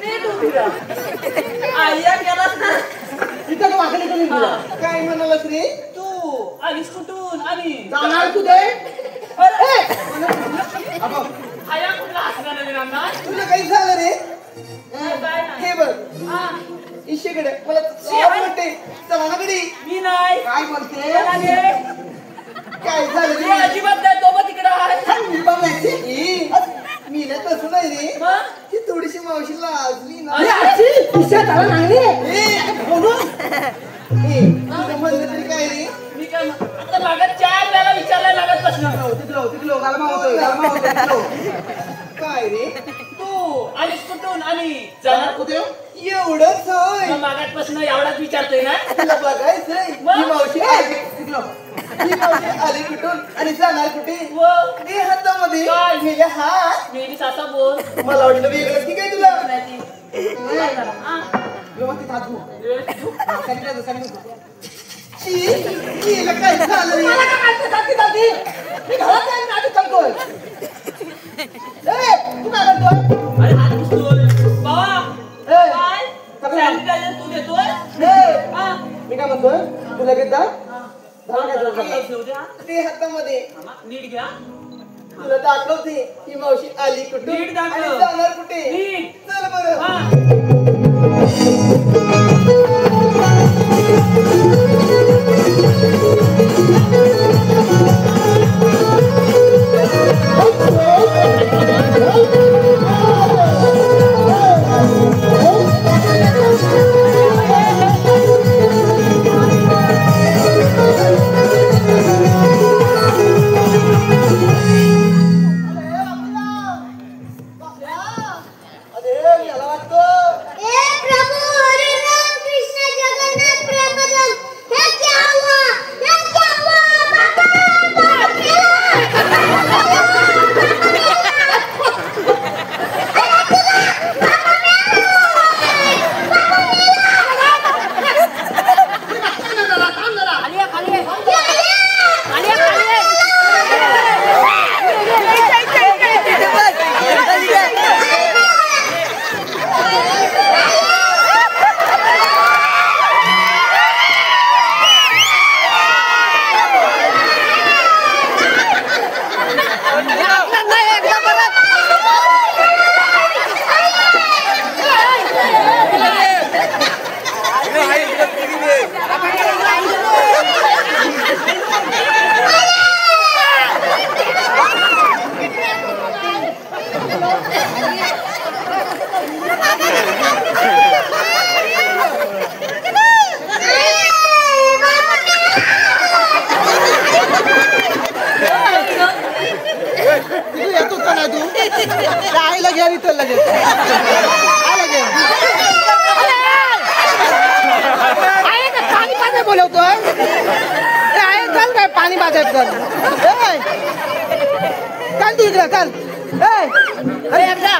[SPEAKER 3] नीट उभी राहा. आय्या केलास ना.
[SPEAKER 2] इथं वाकडी करून
[SPEAKER 3] हा.
[SPEAKER 2] काय म्हणालास रे
[SPEAKER 3] तू आलीस कुठून आणि
[SPEAKER 2] जाणार कुठे.
[SPEAKER 3] अरे
[SPEAKER 2] अबो,
[SPEAKER 3] आया कुठला हसणार नाही ना.
[SPEAKER 2] तुला काही झालं रे.
[SPEAKER 3] काय नाही.
[SPEAKER 2] हे बघ
[SPEAKER 3] हा.
[SPEAKER 2] इशेकडे मला वाटते चला ना घरी.
[SPEAKER 3] मी नाही.
[SPEAKER 2] काय म्हणते
[SPEAKER 3] चला घे.
[SPEAKER 2] काय झालं
[SPEAKER 3] मी
[SPEAKER 2] रे.
[SPEAKER 3] अजिबात नाही. तो तिकडे आहे.
[SPEAKER 2] मी बघायची मी ना तसं नाही रे.
[SPEAKER 3] मग?
[SPEAKER 2] ती थोडीशी मावशी लाजली ना. तुझं म्हणलं तरी काय रे.
[SPEAKER 3] मी काय आता मागं 4 वेळा विचारलाय मागत प्रश्न.
[SPEAKER 2] तिकडलो गालमा होतोय. काय रे
[SPEAKER 3] तू आलीस कुठून आणि जाणार कुठे?
[SPEAKER 2] एवढंच होय.
[SPEAKER 3] मग मागात प्रश्न एवढाच विचारतोय ना.
[SPEAKER 2] तुला बघायचंय ही मावशी आली. ही मावशी आली कुठून आणि जाणार कुठे.
[SPEAKER 3] व
[SPEAKER 2] ते हातामध्ये
[SPEAKER 3] काय?
[SPEAKER 2] मेल्या हात.
[SPEAKER 3] मी सासा बोल.
[SPEAKER 2] मला वाटलं वेगळं की काय तुला.
[SPEAKER 3] नाही ती. काय करा? हा.
[SPEAKER 2] व्यवस्थित हात धु.
[SPEAKER 3] व्यवस्थित.
[SPEAKER 2] हिला काय झालं रे. मी घरात आहे ना, आधी चालतोय. तू काय करतोय.
[SPEAKER 3] अरे हात पुसतोय. बाबा काय?
[SPEAKER 2] सगळं.
[SPEAKER 3] सॅनिटायझर तू देतोय? हा.
[SPEAKER 2] मी काय म्हणतोय तू लगेच जा. ते हातामध्ये
[SPEAKER 3] नीट घ्या.
[SPEAKER 2] तुला दाखवते ही मावशी आली कुठे
[SPEAKER 3] नीट दाखव.
[SPEAKER 2] आणि जाणार कुठे.
[SPEAKER 3] नीट.
[SPEAKER 2] चल बरं.
[SPEAKER 3] हा.
[SPEAKER 2] चल लगेच आ लगेच पाणी पाजाय बोलवतोय आहे चल काय पाणी पाजाय चल चल तू इकडे चल अरे एकदा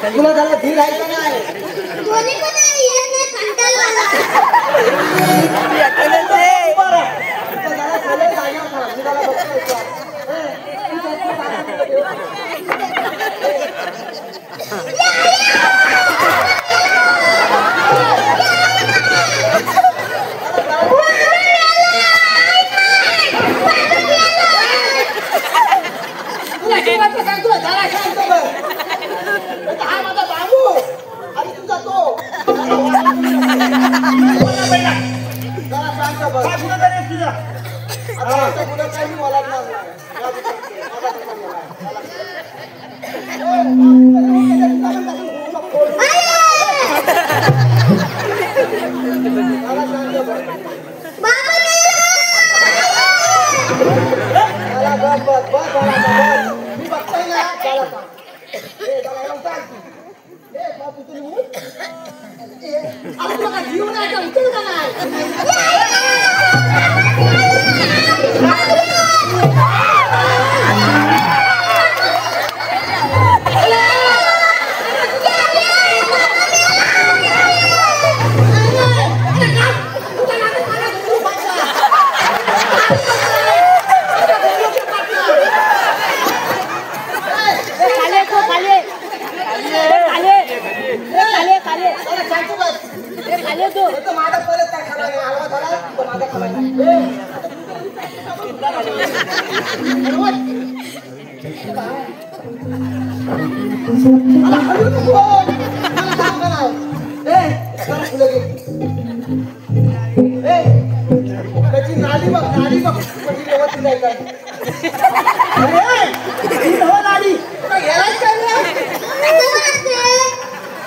[SPEAKER 2] तुला त्याला धीर आहे का नाही
[SPEAKER 5] कोणी पण येत कंटाळ आला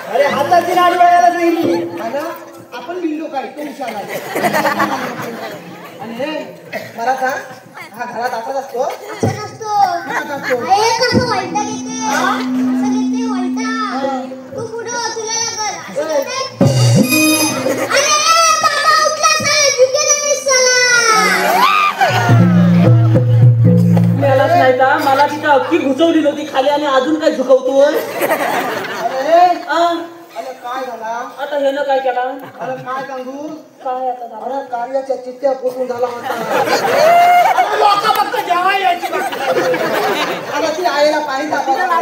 [SPEAKER 1] अरे हाताची नाडी बघायला सांगितली
[SPEAKER 2] आपण बिल्लो काय तो हुशार आहे आणि मला सांग हा घरात असाच असतो
[SPEAKER 5] असं नसतो हे कसं वैता घेते असं घेते वैता तू पुढं तुला लागल असं घेते अरे बाबा उठला चल झुके नाही
[SPEAKER 3] मलाच नाही का मला तिथं अख्खी घुसवली नव्हती खाली आणि अजून काय झुकवतोय
[SPEAKER 2] अरे काय झाला
[SPEAKER 3] आता हे न काय केला
[SPEAKER 2] अरे काय सांगू
[SPEAKER 3] काय आता झालं?
[SPEAKER 2] अरे कार्याच्या चिठ्ठ्या फुटून झाला होता अरे ती आईला पाणी तापायला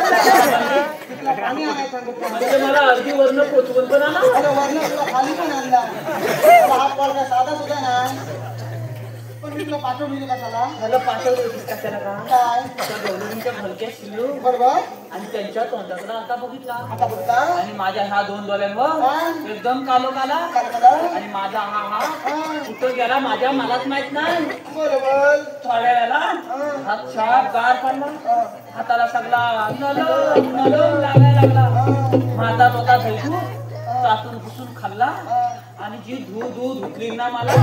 [SPEAKER 2] तिला पाणी आणायला सांगितलं
[SPEAKER 3] म्हणजे मला अगदी वर्ण पोचवून पण आला
[SPEAKER 2] अरे वर्ण तुला खाली पण आणला हा पोरगा साधा सुद्धा नाही पण मी तुला पाठवली कशाला
[SPEAKER 3] मला पाठवलं होतीस कशाला का
[SPEAKER 2] काय
[SPEAKER 3] त्या गौरवींच्या भलक्या शिल्लू
[SPEAKER 2] बरोबर
[SPEAKER 3] आणि त्यांच्या तोंडाकडे आता बघितला
[SPEAKER 2] आता बघता
[SPEAKER 3] आणि माझ्या ह्या दोन डोळ्यांवर एकदम कालो काला
[SPEAKER 2] काय झालं?
[SPEAKER 3] आणि माझा हा कुठं गेला माझ्या मलाच माहित नाही
[SPEAKER 2] बरोबर
[SPEAKER 3] थोड्या वेळेला हात छाप गार पडला हाताला सगळा नलम लागायला लागला माझा मोठा धैतू चातून पुसून खाल्ला आणि जी धू धुतली ना मला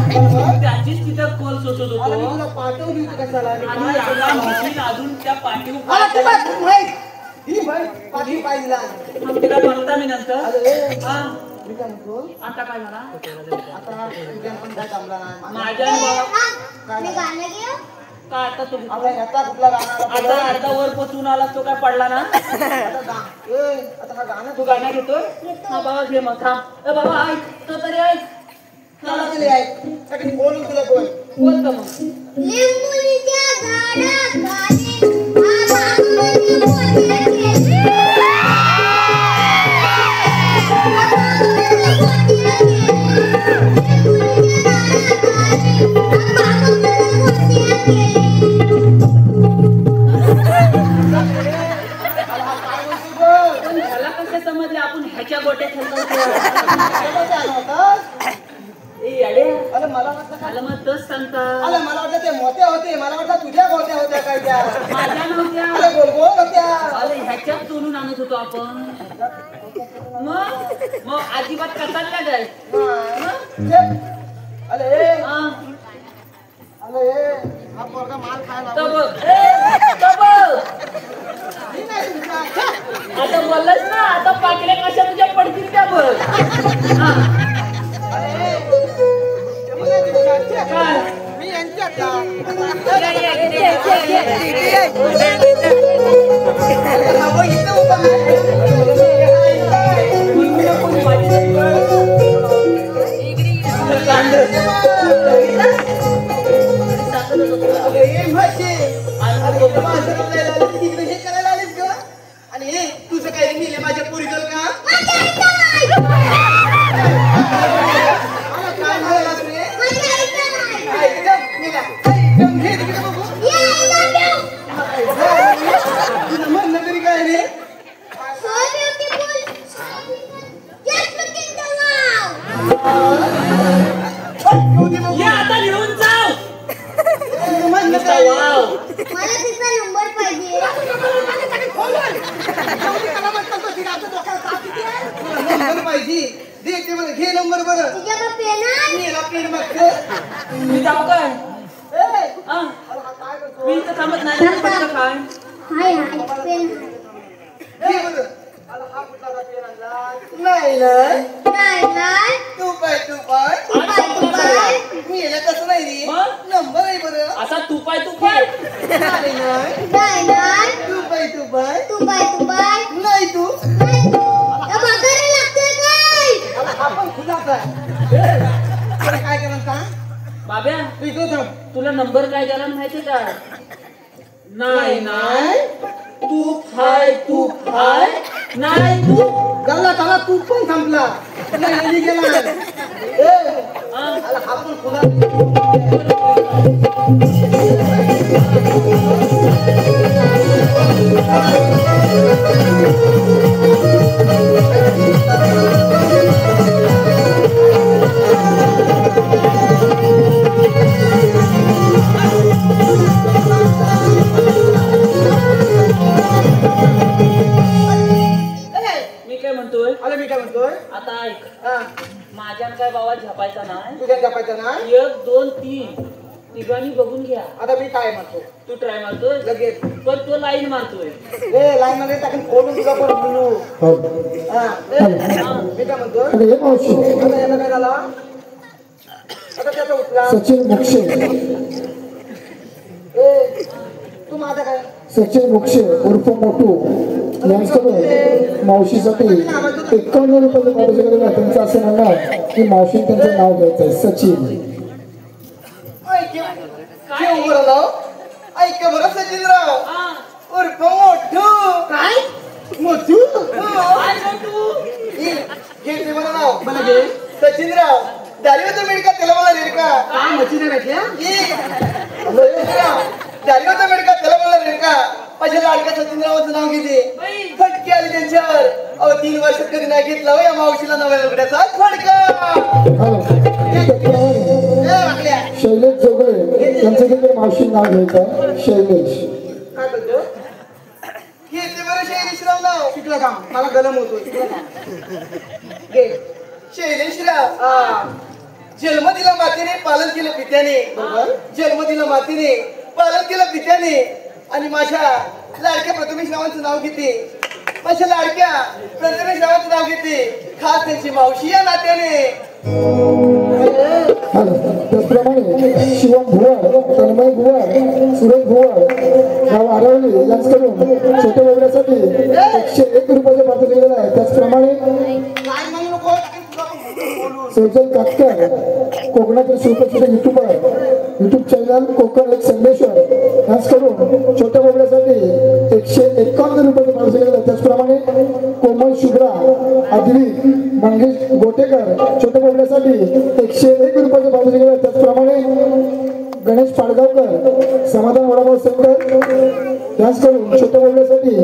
[SPEAKER 3] त्याचीच तिथं कोल सोसत
[SPEAKER 2] अरे मी
[SPEAKER 3] होतो
[SPEAKER 2] तुला पाठवली होती कशाला
[SPEAKER 3] आणि आता मशीन अजून त्या पाठीवर
[SPEAKER 2] अरे ती बाई, माहित. ही बाई, पाठी पाय दिला.
[SPEAKER 3] तिला बघता मी नंतर
[SPEAKER 2] अरे,
[SPEAKER 3] हा
[SPEAKER 2] मी काय म्हणतो,
[SPEAKER 3] आता काय झाला
[SPEAKER 2] आता तुझ्या पण काय जमला नाही.
[SPEAKER 3] माझ्या आणि बाबा
[SPEAKER 5] मी गाणं घेऊ
[SPEAKER 3] काय आता तू
[SPEAKER 2] आता ह्याचा कुठला गाणं आला
[SPEAKER 3] आता
[SPEAKER 2] पुढं?
[SPEAKER 3] अर्धा वर पोचून आला तो काय पडला ना
[SPEAKER 2] आता हा गाणं
[SPEAKER 3] तू गाणं घेतोय हा बाबा घे मग थांब ए बाबा ऐक तो तरी ऐक
[SPEAKER 2] गाणं दिले आहे. सगळी बोलून तुला बोल.
[SPEAKER 3] बोल का मग
[SPEAKER 5] लिंबूच्या झाडाखाली आबांनी मोठे केले.
[SPEAKER 3] पण ह्याला कसं समजले आपण ह्याच्या गोट्या खेळतो
[SPEAKER 2] अरे मला वाटलं काय
[SPEAKER 3] मला मग तोच सांगता
[SPEAKER 2] अरे मला वाटलं ते मोठ्या होते मला वाटलं तुझ्या गोट्या होत्या काय त्या
[SPEAKER 3] माझ्या नव्हत्या
[SPEAKER 2] अरे गोल गोल होत्या
[SPEAKER 3] अरे ह्याच्यात चोरून आणत होतो आपण मग अजिबात कसाल का जाय
[SPEAKER 2] अरे
[SPEAKER 3] हा
[SPEAKER 2] अरे हा पोरगा माल खायला
[SPEAKER 3] तो बघ तो बघ
[SPEAKER 2] मी नाही तुमचा.
[SPEAKER 3] आता बोललास ना आता पाकल्या कशा तुझ्या पडतील त्या बघ हा काय
[SPEAKER 2] मी यांच्यातला. हा बघ इथं उभा आहे. अरे हे म्हशी. अरे माझं बोलायला आलं, तिकडे हे करायला आलीस का? आणि हे तुझं काय रे नेलं माझ्या पोरीचं का? मला काय म्हणालास रे? एकदम मेला. एकदम हे तिकडे बघू. तुझं म्हणणं तरी काय रे?
[SPEAKER 3] या आता घेऊन जाऊ
[SPEAKER 2] तुझं म्हणणं काय रे?
[SPEAKER 3] वाव
[SPEAKER 5] मला तिचा नंबर पाहिजे.
[SPEAKER 2] नंबर पाहिजे. दे ते बरं, घे नंबर बरं.
[SPEAKER 5] तुझ्याकडे पेन आहे?
[SPEAKER 2] मेला पेन मागते.
[SPEAKER 3] मी जाऊ काय
[SPEAKER 2] ए,
[SPEAKER 3] हा
[SPEAKER 2] अरे हा काय करतो?
[SPEAKER 3] मी इथं थांबत नाही ना, पटकन काय
[SPEAKER 5] हाय हाय पेन
[SPEAKER 2] घे बरं. अरे हा कुठला का पेन आणला? नाही ना.
[SPEAKER 5] नाही नाही
[SPEAKER 2] तू पाय. मी याला कसं नाही रे.
[SPEAKER 3] मग?
[SPEAKER 2] नंबर आहे बरं.
[SPEAKER 3] असा तुपाय
[SPEAKER 2] नाही नाही.
[SPEAKER 5] नाही नाही
[SPEAKER 2] तू पाय.
[SPEAKER 5] तू बाय
[SPEAKER 2] नाही तू.
[SPEAKER 5] नाही तू या बघायला लागतोय काय
[SPEAKER 2] अरे हा पण खुलाच आहे. अरे काय करणार का?
[SPEAKER 3] बाब्या
[SPEAKER 2] तू इकडं थांब.
[SPEAKER 3] तुला नंबर काय द्याला माहिती का नाही नाही तू खाय नाही तू
[SPEAKER 2] त्याला तू पण संपला. नाही गेला. ए,
[SPEAKER 3] हा
[SPEAKER 2] अरे हा पण खुला.
[SPEAKER 3] मी काय म्हणतोय
[SPEAKER 2] अरे मी काय म्हणतोय
[SPEAKER 3] आता ऐक
[SPEAKER 2] हा
[SPEAKER 3] माझ्या काय बाबा झपायचा नाही
[SPEAKER 2] तुझ्या जपायचं ना
[SPEAKER 3] 1 2 3 तिघांनी बघून घ्या
[SPEAKER 2] आता मी काय म्हणतो
[SPEAKER 3] तू ट्राय मारतोय
[SPEAKER 2] लगेच
[SPEAKER 3] पण तो लाईन मारतोय
[SPEAKER 2] ए लाईन मध्ये टाकून खोलून तुला पण बोलू हा मी काय म्हणतो
[SPEAKER 4] अरे हे मावशी
[SPEAKER 2] आता याला काय झाला आता त्याचा उठला
[SPEAKER 4] सचिन मुक्षे
[SPEAKER 2] ए तू माझा काय
[SPEAKER 4] सचिन मुक्षे उर्फ मोटू यांच्याकडे मावशीसाठी 51 रुपये पाठवले त्यांचं असं म्हणणं आहे की मावशी त्यांचं नाव घ्यायचं आहे सचिन
[SPEAKER 2] काय उभं राव ऐक बरं सचिनराव
[SPEAKER 3] हा
[SPEAKER 2] उर्फ मोठू काय मोठू
[SPEAKER 3] काय म्हणतो
[SPEAKER 2] घे ते मला नाव मला घे सचिनराव दारी होतं मेडका त्याला मला रेडका काय मच्छी भेटल्या दारी होतं मेडका त्याला मला रेडका माझ्या लाडका सचिनरावाचं नाव घेते फटके आली त्यांच्यावर अहो 3 वर्षात कधी नाही घेतला हो या मावशीला नव्या लुगड्याचा फटका
[SPEAKER 4] शैलेश जोगळे यांचं देखील मावशी नाव घ्यायचं आहे शैलेश
[SPEAKER 2] काय बोलतो घेते बरं शैलेशराव नाव शिकला काम मला गलम होतो शिकला काम घे शैलेशराव जन्म दिला मातेने पालन केलं पित्याने जन्म दिला मातेने पालन केलं पित्याने आणि माझ्या लाडक्या प्रथमेश रावांचं नाव घेते माझ्या लाडक्या प्रथमेश रावांचं नाव घेते खास त्यांची मावशी या नात्याने
[SPEAKER 4] त्याचप्रमाणे शिवम भुवार तन्मय भुवार सुरेश भुवार गाव आरवली यांच्याकडून छोट्या वगैरेसाठी 101 रुपयाचे पात्र दिलेलं आहे. त्याचप्रमाणे
[SPEAKER 2] काय म्हणू नको
[SPEAKER 4] सौजन कातकर कोकणातील सुप्रसिद्ध युट्यूब चॅनल कोकण एक संदेश्वर यांच्याकडून छोट्या वगैरेसाठी 151 रुपयाचे पात्र दिलेलं आहे. त्याचप्रमाणे कोमल शुभ्रा अद्विक मंगेश गोटेकर छोट्या वगैरेसाठी 101 रुपयाचे पात्र दिलेलं आहे. त्याचप्रमाणे गणेश पाडगावकर समाधान वडापाव सेंटर यांच्याकडून छोट्या वगैरेसाठी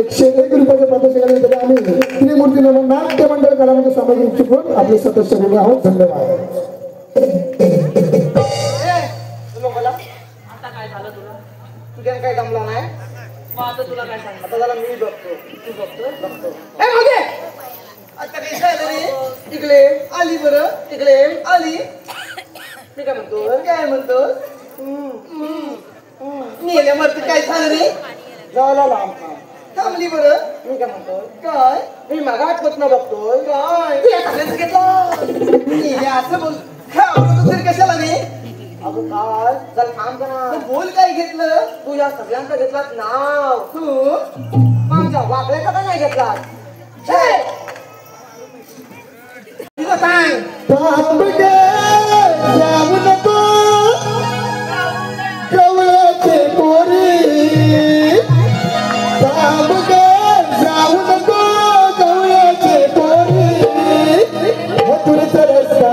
[SPEAKER 4] 101 रुपयाचे पात्र दिलेले आहे. आम्ही त्रिमूर्ती नाट्य मंडळ कलामध्ये सामग्री चुकून आपले सदस्य बोलले आहोत. धन्यवाद.
[SPEAKER 3] आता काय झालं तुला?
[SPEAKER 2] तुझ्या काय जमला नाही
[SPEAKER 3] मग आता तुला काय सांगितलं?
[SPEAKER 2] आता जरा मी बघतो
[SPEAKER 3] तू बघतो
[SPEAKER 2] ए मागे आता काय झालं रे इकडे आली बरं इकडे आली मी काय म्हणतो नेल्यावरती काय झालं रे झाला लांब थांबली बरं मी काय म्हणतो काय मी मग आठवत ना बघतोय काय सगळ्यांचं घेतलं असं बोल तरी कशाला रे अगं काय चल थांब ना बोल काय घेतलं तू या सगळ्यांचं घेतलास नाव तू आमच्या वाकड्याचा का नाही घेतला तुझं सांग
[SPEAKER 4] थांब गे जाऊ नको कवळ्याचे पोरी थांब गे जाऊ नको कवळ्याचे पोरी मथुरेचा रस्ता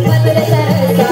[SPEAKER 5] Mother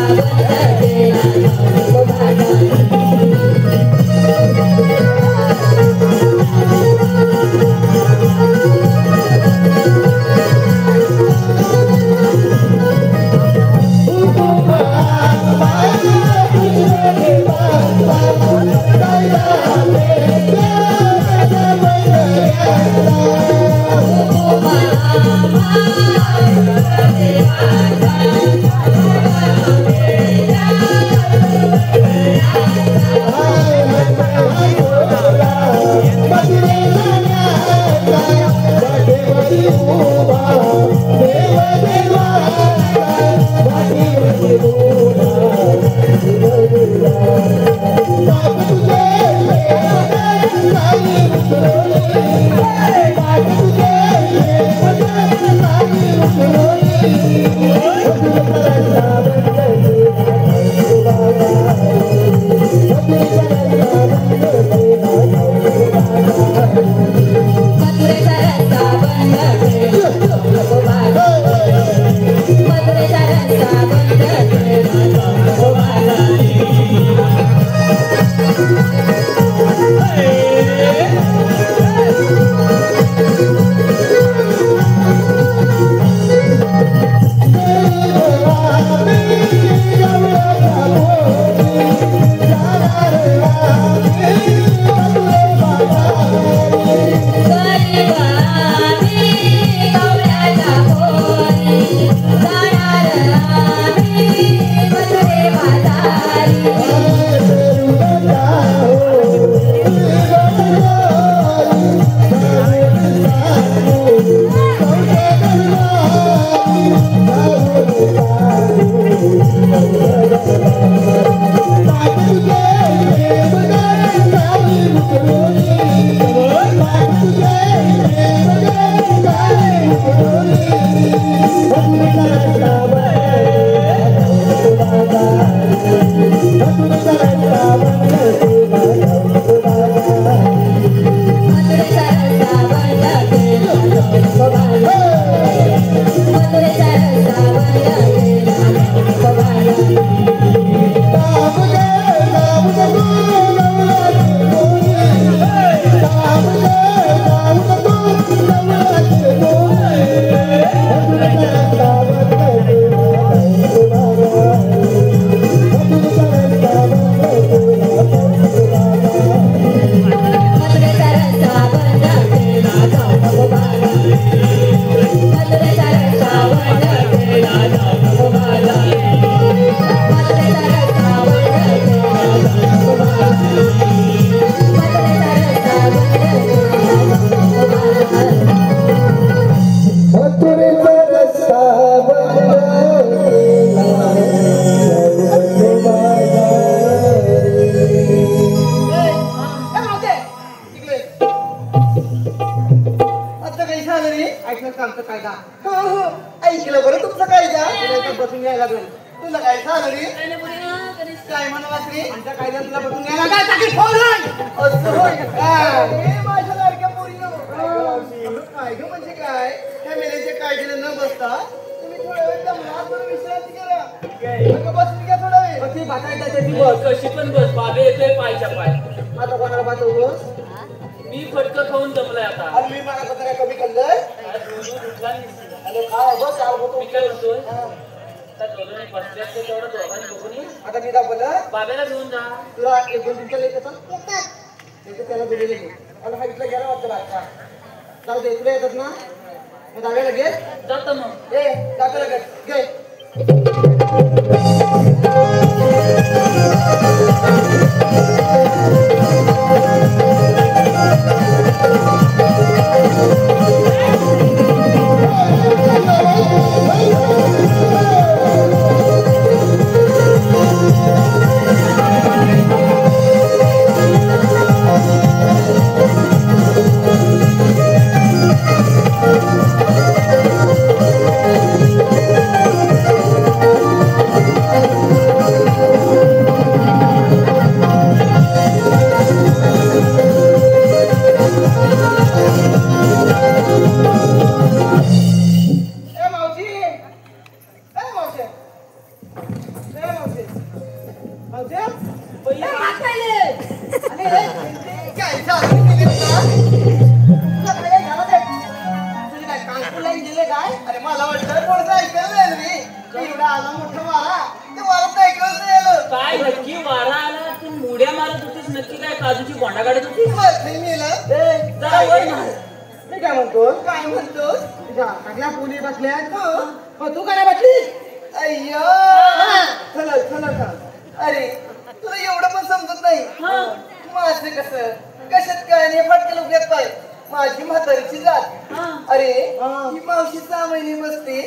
[SPEAKER 2] तुला काय झालं रे
[SPEAKER 3] काय नाही बोली ना कधीच.
[SPEAKER 2] काय म्हणालास रे आमच्या कायद्यात तुला बसून घ्यायला काय टाकी फोडून असं होय काय माझ्या लाडक्या पोरीनं काय ग म्हणजे काय फॅमिलीच्या कायद्याने न बसता तुम्ही थोडा वेळ दमला पण विश्रांती करा अगं बसून घ्या थोडा वेळ ती भातायचा ती बस
[SPEAKER 3] कशी पण बस बाबे येतोय पायच्या पाय.
[SPEAKER 2] आता कोणाला पाहतो बस
[SPEAKER 3] मी फटकं खाऊन जमलाय आता.
[SPEAKER 2] आणि मी मला कसं काय कमी खाल्लंय
[SPEAKER 3] काय दूध उठला नाही.
[SPEAKER 2] अरे काय बस यार बघतो
[SPEAKER 3] मी काय म्हणतोय आता दोघांनी बसले असते तेवढं दोघांनी बघून ये.
[SPEAKER 2] आता मी दाखवलं
[SPEAKER 3] बाब्याला घेऊन जा.
[SPEAKER 2] तुला एक दोन तुमच्या लेख येतात
[SPEAKER 5] येतात.
[SPEAKER 2] ते त्याला दिलेले आणि हा इथला गेला वाटतं बाहेरचा जाऊ दे तुला येतात ना मग जाऊया लगेच
[SPEAKER 3] जातो मग.
[SPEAKER 2] ए जातो लगेच घे अरे मला वाटलं कोणतं ऐकायला नाही मी एवढा आला मोठा मारा ते मला ऐकलंच नाही आलं
[SPEAKER 3] काय नक्की वारा आला तू मुड्या मारत होतीस नक्की काय काजूची बोंडा काढत होतीस.
[SPEAKER 2] नाही मेलं
[SPEAKER 3] जा वर मार.
[SPEAKER 2] मी काय म्हणतो तुझ्या सगळ्या पोली बसल्या हो तू काय बसली अय्यो चल अरे तुला एवढं पण समजत नाही
[SPEAKER 3] हा.
[SPEAKER 2] माझं कसं कशात काय आणि फटके लोक पाय माझी म्हातारीची जात
[SPEAKER 3] हा.
[SPEAKER 2] अरे ही मावशी 6 महिने बसते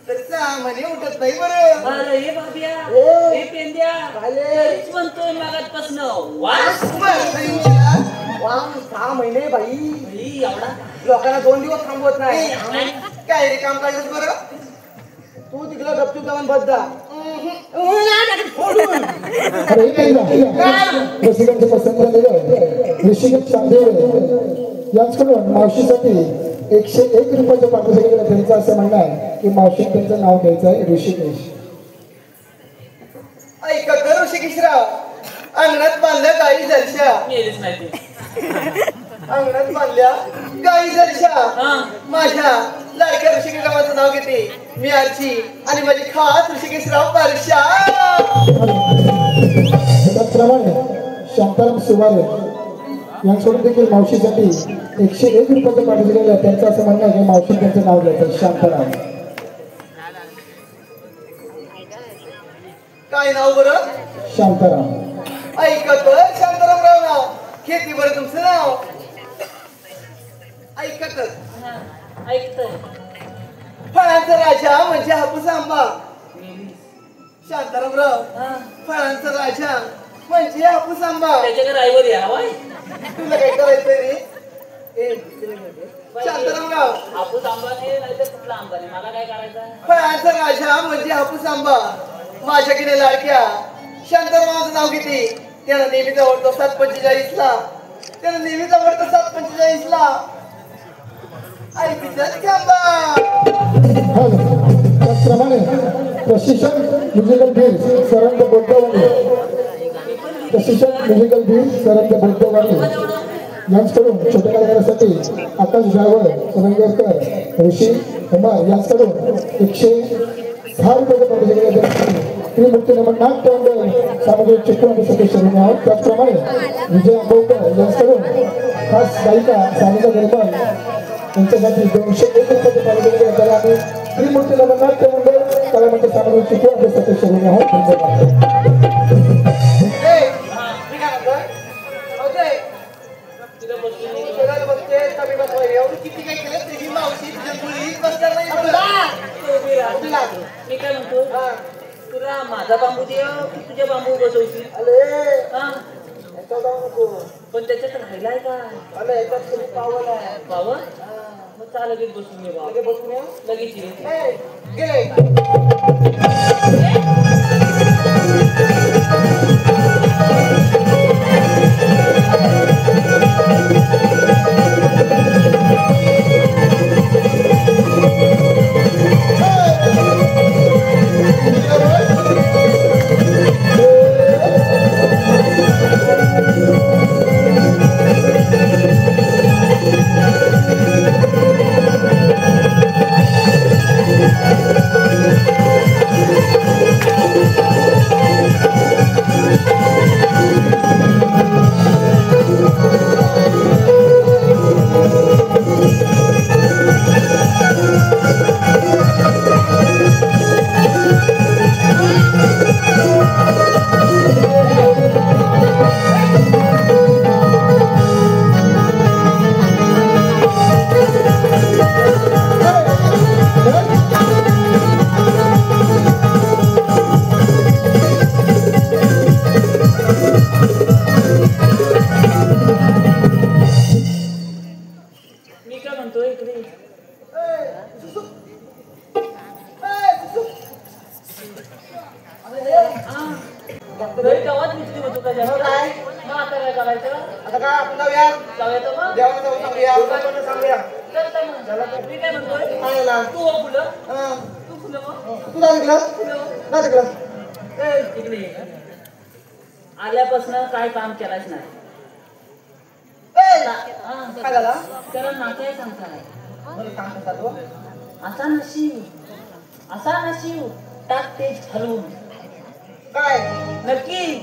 [SPEAKER 2] तर 6 महिने उठत नाही बरं
[SPEAKER 3] अरे हे बाबिया
[SPEAKER 2] ए.
[SPEAKER 3] हे पेंद्या
[SPEAKER 2] आले.
[SPEAKER 3] तरीच म्हणतोय मागातपासनं वास.
[SPEAKER 2] वाम 6 महिने बाई
[SPEAKER 3] ही एवढा
[SPEAKER 2] लोकांना 2 दिवस थांबवत नाही काय रे काम काढलंस बरं तू तिकडं गपचूप जाऊन बस जा
[SPEAKER 4] अरे प्रेसिडेंट पसंत झालेलं ऋषिकेश चांदेवरे यांच्याकडून मावशीसाठी 101 रुपयाचं पाठवलं गेलं. त्यांचं असं म्हणणं आहे की मावशी त्यांचं नाव घ्यायचं आहे ऋषिकेश.
[SPEAKER 2] ऐका कर ऋषिकेशराव अंगणात बांधल्या गाई जरशा
[SPEAKER 3] मेलीच नाही ती.
[SPEAKER 2] अंगणात बांधल्या गाई जरशा
[SPEAKER 3] हा.
[SPEAKER 2] माझ्या लाडक्या ऋषिकेशरावाचं नाव घेते मी आरची आणि माझी खास ऋषिकेशराव परशा
[SPEAKER 4] त्याचप्रमाणे शांताराम सुवारे यांच्याकडून देखील मावशीसाठी 101 रुपयाचं पाठवलं गेलं. त्यांचं असं म्हणणं आहे की मावशी त्यांचं नाव घ्यायचं शांताराम.
[SPEAKER 2] काय नाव बरं
[SPEAKER 4] शांताराम
[SPEAKER 2] ऐकत शांतारामराव नाव खेती बरं तुमचं नाव ऐकतच
[SPEAKER 3] हा. ऐकतोय.
[SPEAKER 2] फळांचा राजा म्हणजे हापूस आंबा शांतारामराव
[SPEAKER 3] हा.
[SPEAKER 2] फळांचा राजा म्हणजे हापूस आंबा
[SPEAKER 3] त्याच्याकडे रायवर यावाय.
[SPEAKER 2] तुला काय करायचंय रे ए, शांतारामराव
[SPEAKER 3] हापूस आंबाने नाही तर कुठला आंबाने मला काय करायचं.
[SPEAKER 2] फळांचा राजा म्हणजे हापूस आंबा माझ्या किने लाडक्या शांतारामाचं नाव घेते त्याला नेहमीच आवडतो 7:45 ला त्याला नेहमीच आवडतो 7:45 ला आई पिझ्झाच खांबा
[SPEAKER 4] त्याचप्रमाणे प्रशिक्षण म्युझिकल बीर सरंग बोद्धवाणी प्रशिक्षण म्युझिकल बीर सरंग बोद्धवाणी यांच्याकडून छोट्या कलाकारासाठी आकाश ड्रायव्हर रंगेकर ऋषी कुमार यांच्याकडून 110 रुपयाचं पाठवलं गेलं. त्रिमूर्ती नमन नाट्य मंडळ सामग्रिक चित्रपट सदस्य आहोत. त्याचप्रमाणे विजय आंबवकर यांच्याकडून खास गायिका सानिका निर्मल यांच्यासाठी 201 रुपयाचं पाठवलं गेलं. त्याला आम्ही त्रिमूर्ती नमन नाट्य मंडळ कलामंच सामग्रिक चित्रपट सदस्य आहोत. धन्यवाद.
[SPEAKER 2] किती काय केलं तरी मावशी बसणार नाही
[SPEAKER 3] मी काय म्हणतो तुला माझा बांबू दे की तुझ्या बांबू बसवशील. हा. पण त्याच्यात राहिलाय काय पावर मग चाल लगेच बसून ये बाबा लगेच ये. हा. घरी गावात विचली होतो का जास्त?
[SPEAKER 2] काय?
[SPEAKER 3] मग आता काय करायचं?
[SPEAKER 2] आता काय आपण जाऊया
[SPEAKER 3] जाऊया तर मग?
[SPEAKER 2] जेवण जाऊन सांगूया
[SPEAKER 1] दोघांना सांगूया.
[SPEAKER 3] चल काय म्हणतो? मी काय म्हणतोय?
[SPEAKER 2] काय ना
[SPEAKER 3] तू हो फुलं?
[SPEAKER 2] हा.
[SPEAKER 3] तू फुलं मग?
[SPEAKER 2] तू जा तिकडं
[SPEAKER 3] फुलं?
[SPEAKER 2] जा तिकडं
[SPEAKER 3] ए, इकडे ये. आल्यापासून काय काम केलंच नाही.
[SPEAKER 2] ए,
[SPEAKER 3] हा,
[SPEAKER 2] काय झालं?
[SPEAKER 3] त्याला नाचाय सांगता नाही.
[SPEAKER 2] मला काम करता तू
[SPEAKER 3] असा नशीब टाक तेज घालून
[SPEAKER 2] काय
[SPEAKER 3] नक्की